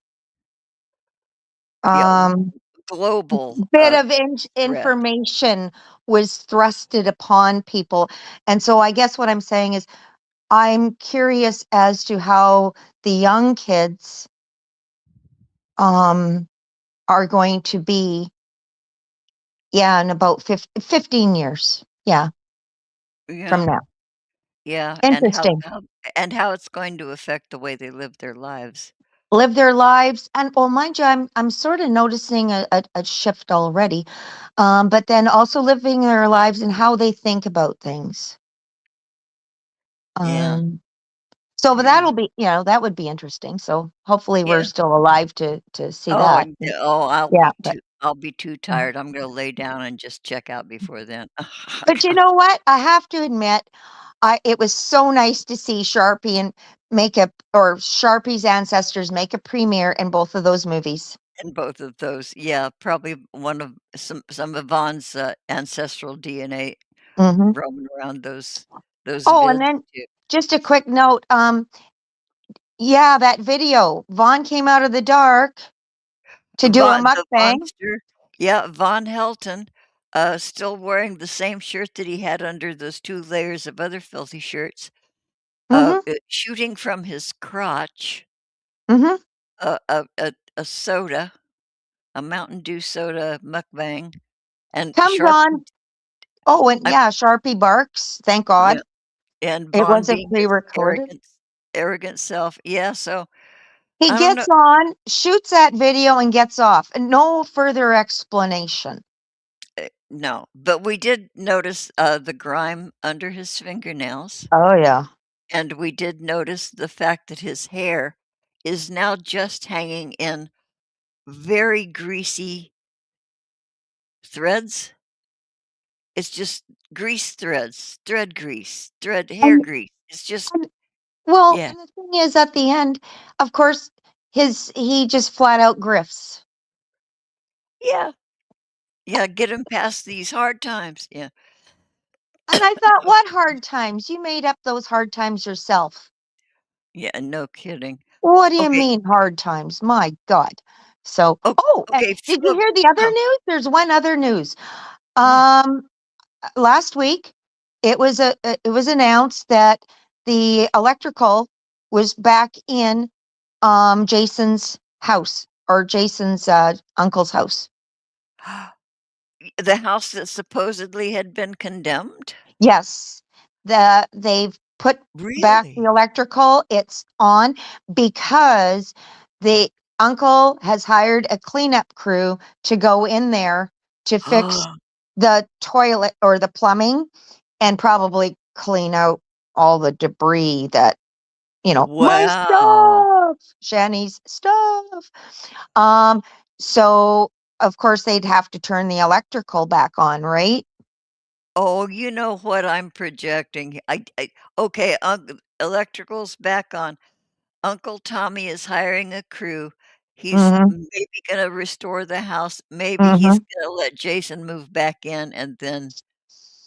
Yeah, um, global, bit of threat. information was thrusted upon people. And so I guess what I'm saying is I'm curious as to how the young kids um, are going to be, yeah, in about 15 years. Yeah, from Yeah, now. yeah, Interesting. and how it's going to affect the way they live their lives. Live their lives, and well, mind you, I'm sort of noticing a shift already, but then also living their lives and how they think about things. Yeah, um so but yeah. that would be interesting, so hopefully we're Yeah. still alive to see Oh, that. and oh, Yeah, but I'll be too tired. I'm gonna lay down and just check out before then. but you know what, I have to admit, it was so nice to see Sharpie and Sharpie's ancestors make a premiere in both of those movies. In both of those, yeah, probably one of some of Vaughn's, ancestral DNA Hmm. roaming around those Oh, and vids then too. just a quick note. Yeah, that video. Vaughn came out of the dark to do a The mukbang. Vonster, yeah, Von Helton, still wearing the same shirt that he had under those 2 layers of other filthy shirts, Mhm, shooting from his crotch, mhm. a soda, a Mountain Dew soda mukbang, and Comes Sharpie on. Oh, and I yeah, Sharpie barks, thank yeah, God. and It Von wasn't being his pre-recorded. arrogant self. Yeah, so, He I don't know gets on, shoots that video, and gets off, and no further explanation. no, but we did notice, the grime under his fingernails, Oh, yeah. and we did notice the fact that his hair is now just hanging in very greasy threads. It's just grease threads, thread grease, thread hair And grease. It's just and well, yeah, and the thing is, at the end, of course, he just flat out grifts. yeah, yeah, get him past these hard times. Yeah, And I thought, "What hard times? You made up those hard times yourself." yeah, no kidding. What do you Okay, mean hard times? My God. So, o and okay, did you hear the other huh, news? There's one other news. what? Um, Last week, it was announced that the electrical was back in Jason's house or Jason's uncle's house. The house that supposedly had been condemned? Yes, they've put back the Really? electrical. It's on because the uncle has hired a cleanup crew to go in there to fix the toilet or the plumbing and probably clean out all the debris that, my Wow. stuff, Shani's stuff. Um, so of course they'd have to turn the electrical back on, right? Oh, you know what I'm projecting? I okay, electrical's back on. Uncle Tommy is hiring a crew. He's Mhm. maybe gonna restore the house. Maybe he's Mhm. gonna let Jason move back in, and then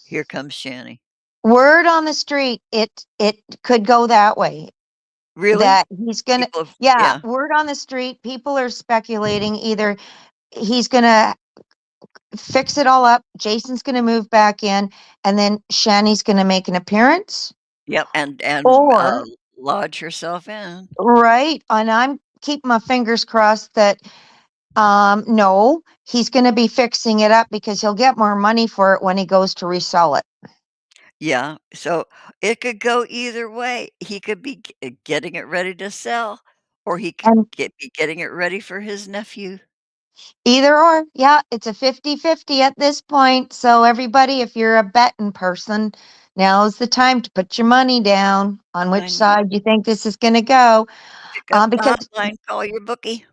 here comes Shanny. Word on the street, it could go that way. Really? That he's gonna People have Yeah, yeah. word on the street, people are speculating either he's gonna fix it all up, Jason's gonna move back in, and then Shani's gonna make an appearance, Yep, and, or lodge herself in. right, and I'm keeping my fingers crossed that, no, he's gonna be fixing it up because he'll get more money for it when he goes to resell it. Yeah, so it could go either way. He could be getting it ready to sell, or he could And be getting it ready for his nephew. either or, yeah, it's a 50-50 at this point. So everybody, if you're a betting person, now's the time to put your money down on I which know. side you think this is going to go. Pick up the Because hotline, call your bookie.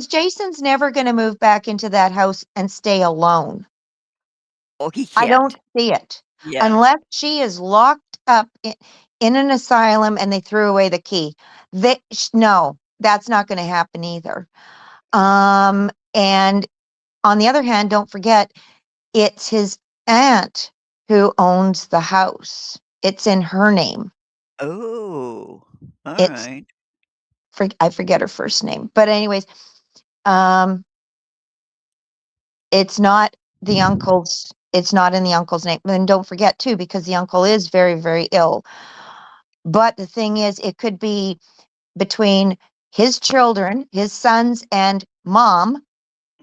Jason's never going to move back into that house and stay alone. Oh, he I don't can't. see it Yeah. unless she is locked up in an asylum and they threw away the key. No, that's not going to happen either. And on the other hand, don't forget it's his aunt who owns the house. It's in her name. Oh, It's alright. I forget her first name, but anyways, um, it's not the uncle's. It's not in the uncle's name. And don't forget too, because the uncle is very, very ill. But the thing is, it could be between his children, his sons, and mom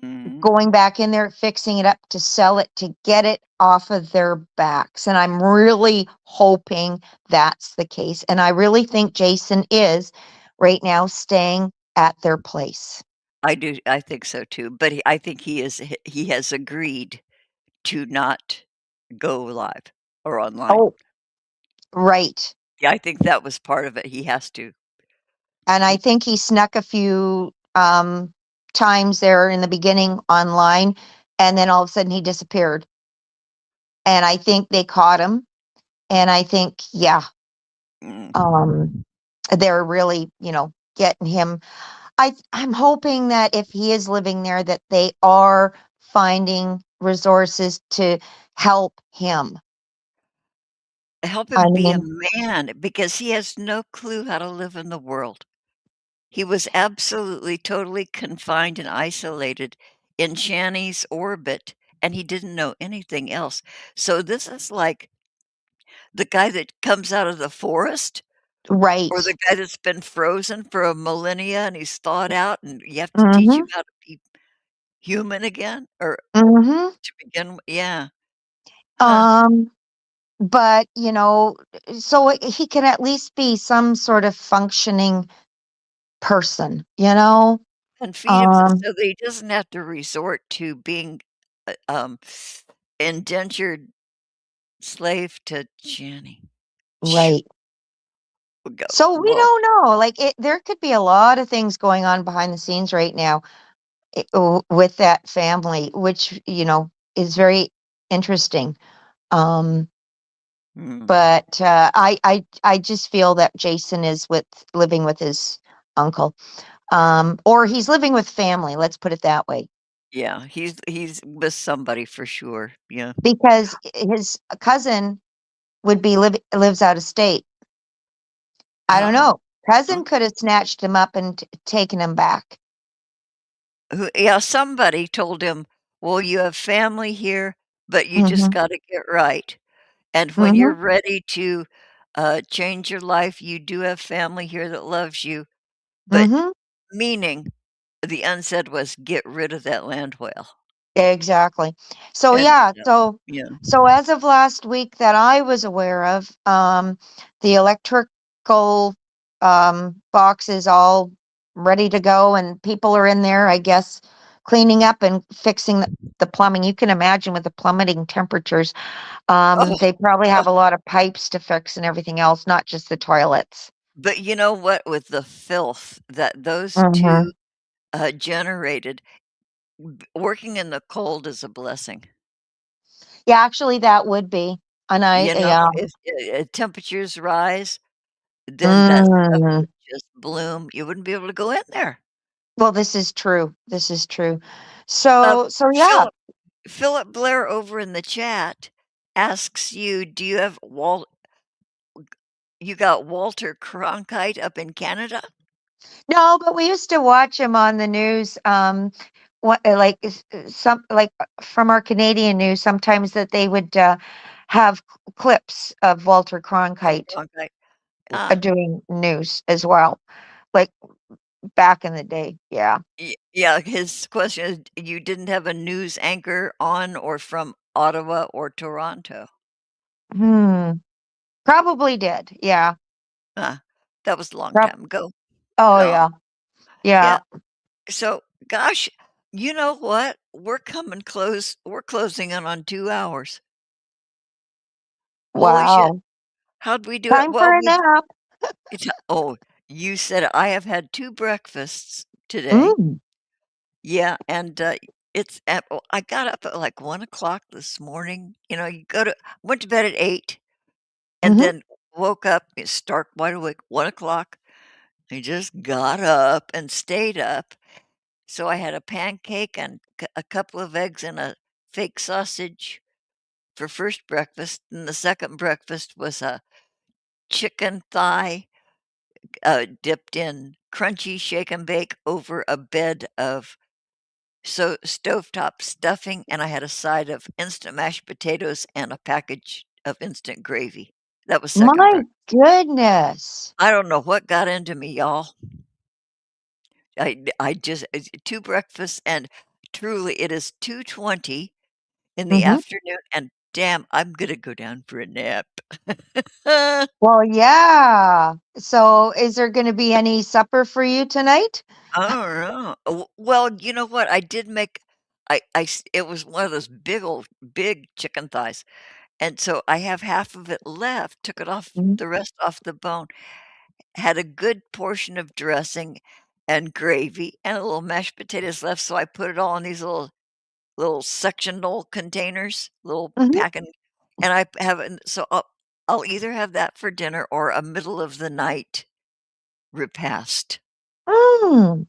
Mhm. going back in there, fixing it up to sell it, to get it off of their backs. And I'm really hoping that's the case. And I really think Jason is right now staying at their place. I do, I think so too, but I think he has agreed to not go live or online. Oh, right. Yeah, I think that was part of it. He has to. And I He think he snuck a few times there in the beginning online, and then all of a sudden he disappeared. And I think they caught him. And I think, yeah, um, mm. they're really, getting him. I'm hoping that if he is living there, that they are finding resources to help him. Help I him be a mean, man because he has no clue how to live in the world. He was absolutely, totally confined and isolated in Shani's orbit, and he didn't know anything else. So this is like the guy that comes out of the forest or right. the guy that's been frozen for a millennia and he's thawed out and you have to teach him Mhm. how to be human again or Mhm. to begin yeah. Huh. Um, but, so he can at least be some sort of functioning person, you know? And feed himself Um, so that he doesn't have to resort to being, indentured slave to Jenny. right. Would go, So we "Whoa." don't know. Like there could be a lot of things going on behind the scenes right now with that family, which, is very interesting. Um, Hmm. but I just feel that Jason is living with his uncle, or he's living with family. Let's put it that way, Yeah, he's with somebody for sure, yeah. because his cousin would be lives out of state. I don't Oh, know. Cousin could okay. have snatched him up and taken him back. Who yeah, somebody told him, "Well, you have family here, but you just Hmm. gotta get right, and when you're Hmm. ready to, change your life, you do have family here that loves you," but Hmm. meaning the unsaid was get rid of that land whale. Exactly. So And, yeah, yeah. so as of last week that I was aware of, the electrical box is all ready to go, and people are in there, I guess, cleaning up and fixing the plumbing. You can imagine with the plummeting temperatures, Oh, they probably oh, have a lot of pipes to fix and everything else, not just the toilets. but you know what? With the filth that those Hmm. 2, generated, working in the cold is a blessing. Yeah, actually, that would be, and You know, yeah. if, temperatures rise, then that stuff Mm. would just bloom. You wouldn't be able to go in there. Well, this is true. This is true. Uh, So yeah. Philip Philip Blair over in the chat asks you, "Do you have you got Walter Cronkite up in Canada?" No, but we used to watch him on the news. What like some like from our Canadian news sometimes that they would have clips of Walter Oh, Cronkite Cronkite. Ah, doing news as well, like back in the day. Yeah. yeah, his question is, you didn't have a news anchor on or from Ottawa or Toronto? Hmm. Probably did. Yeah. Ah, that was a long Prob- time ago. oh Gone. yeah. Yeah. Yeah, so, gosh, you know what? We're closing in on 2 hours. Holy shit. Wow. How'd we do it? Time for Well, a nap. oh, you said it. I have had 2 breakfasts today. Mm. Yeah, and, I got up at, like, 1 o'clock this morning. You know, you go to went to bed at 8 and Hmm. then woke up, stark wide awake, 1 o'clock. I just got up and stayed up. So I had a pancake and a couple of eggs and a fake sausage for first breakfast, and the second breakfast was a chicken thigh, dipped in crunchy shake and bake over a bed of stovetop stuffing, and I had a side of instant mashed potatoes and a package of instant gravy. That was second My breakfast. goodness. I don't know what got into me, y'all. I just 2 breakfasts, and truly, it is 2:20 in the Hmm. afternoon, and damn, I'm gonna go down for a nap. Well, yeah. So, is there going to be any supper for you tonight? I don't know. Well, you know what? I did make it was one of those big chicken thighs, and so I have half of it left, took it off Mhm. the rest off the bone, had a good portion of dressing and gravy and a little mashed potatoes left, so I put it all in these little sectional containers, little Mhm. packing, and I have it so I'll either have that for dinner or a middle of the night repast. Mm.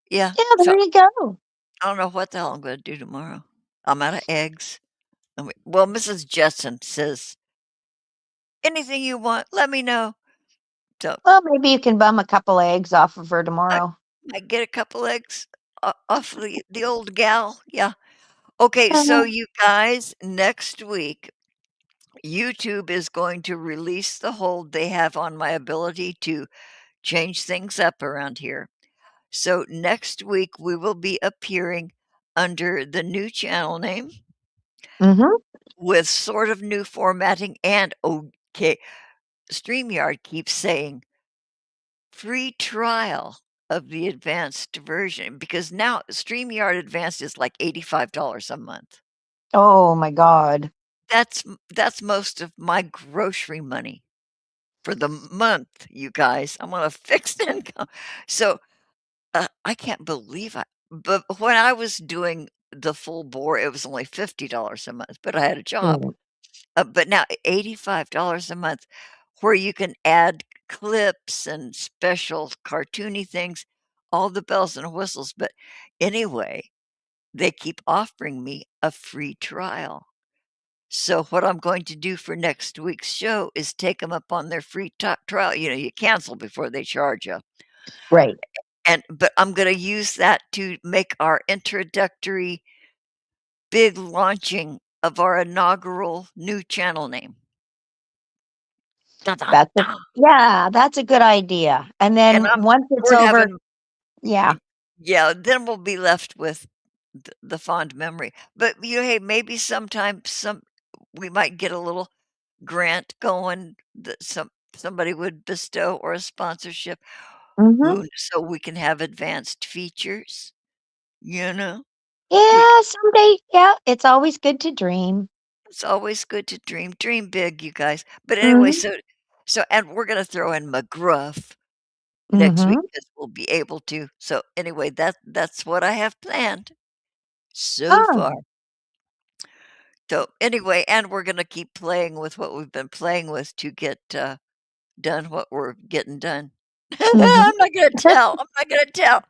Yeah, Yeah, so there you go. I don't know what the hell I'm gonna do tomorrow. I'm out of eggs. Well, Mrs. Jetson says, "Anything you want, let me know." So, Well, maybe you can bum a couple eggs off of her I tomorrow. might get a couple eggs off the old gal. Yeah. Okay, so Uh, you guys, next week, YouTube is going to release the hold they have on my ability to change things up around here. So next week, we will be appearing under the new channel name mhm. with sort of new formatting. And okay, StreamYard keeps saying free trial of the advanced version because now StreamYard Advanced is like $85 a month. Oh my God. That's most of my grocery money for the month, you guys. I'm on a fixed income. So I can't believe but when I was doing the full bore, it was only $50 a month, but I had a job. Mm. But now $85 a month where you can add clips and special cartoony things, all the bells and whistles. But anyway, they keep offering me a free trial. So what I'm going to do for next week's show is take them up on their free trial. You know, you cancel before they charge you. Right. But I'm gonna use that to make our introductory big launching of our inaugural new channel name. Dun, dun, That's a dun. Yeah, that's a good idea. And And then once it's we're over, having yeah. Yeah, then we'll be left with the fond memory. But, hey, maybe sometime we might get a little grant going that somebody would bestow or a sponsorship, Mhm. so we can have advanced features, you know? We c Yeah, someday. Yeah, it's always good to dream. It's always good to dream big, you guys. But anyway, Mhm. so and we're gonna throw in McGruff next week Mhm. because 'cause we'll be able to. So anyway, that's what I have planned so far. Oh. So anyway, and we're gonna keep playing with what we've been playing with to get, done what we're getting done. Mhm. I'm not gonna tell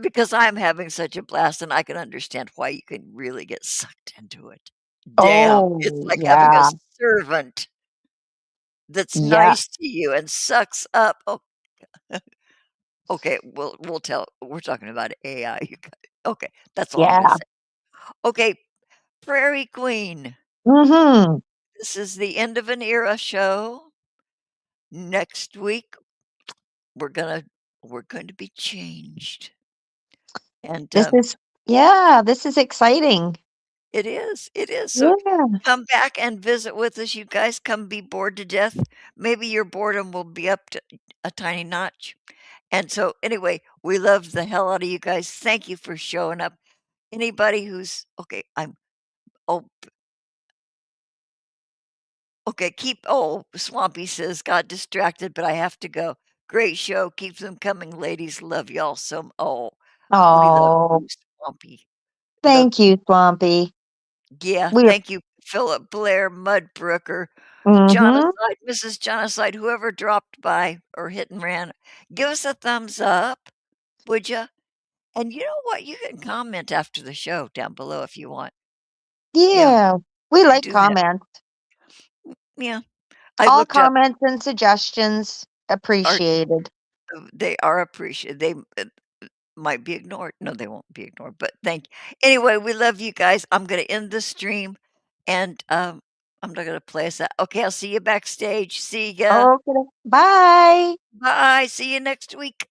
because I'm having such a blast, and I can understand why you can really get sucked into it. Damn, it's Oh, like having a yeah. servant that's Yeah. nice to you and sucks up. Oh, okay, we'll tell we're talking about AI, you guys. Okay, that's all I'm gonna Yeah. say. Okay, Prairie Queen, Mhm. this is the end of an era show. Next week, we're gonna we're going to be changed. And, This is yeah, this is exciting. it is, so Yeah. come back and visit with us, you guys, come be bored to death. Maybe your boredom will be up to a tiny notch. And so, anyway, we love the hell out of you guys. Thank you for showing up. Anybody who's okay, oh, okay, Swampy says, "Got distracted, but I have to go. Great show. Keep them coming, ladies. Love y'all so." Oh, we love Oh, you, Swampy. Love thank you, Swampy. Yeah, We thank you, Philip, Blair, Mudbrooker, mhm. Jonacide, Mrs. Jonacide, whoever dropped by or hit and ran. Give us a thumbs up, would ya? And you know what? You can comment after the show down below if you want. Yeah, Yeah. We like do that. comments. Yeah. I All looked up comments and suggestions art. appreciated. They are appreciated. They might be ignored. No, they won't be ignored, but thank anyway, we love you guys. I'm gonna end the stream and, I'm not gonna play us out. Okay, I'll see you backstage. See ya. Okay. Bye. Bye. See you next week.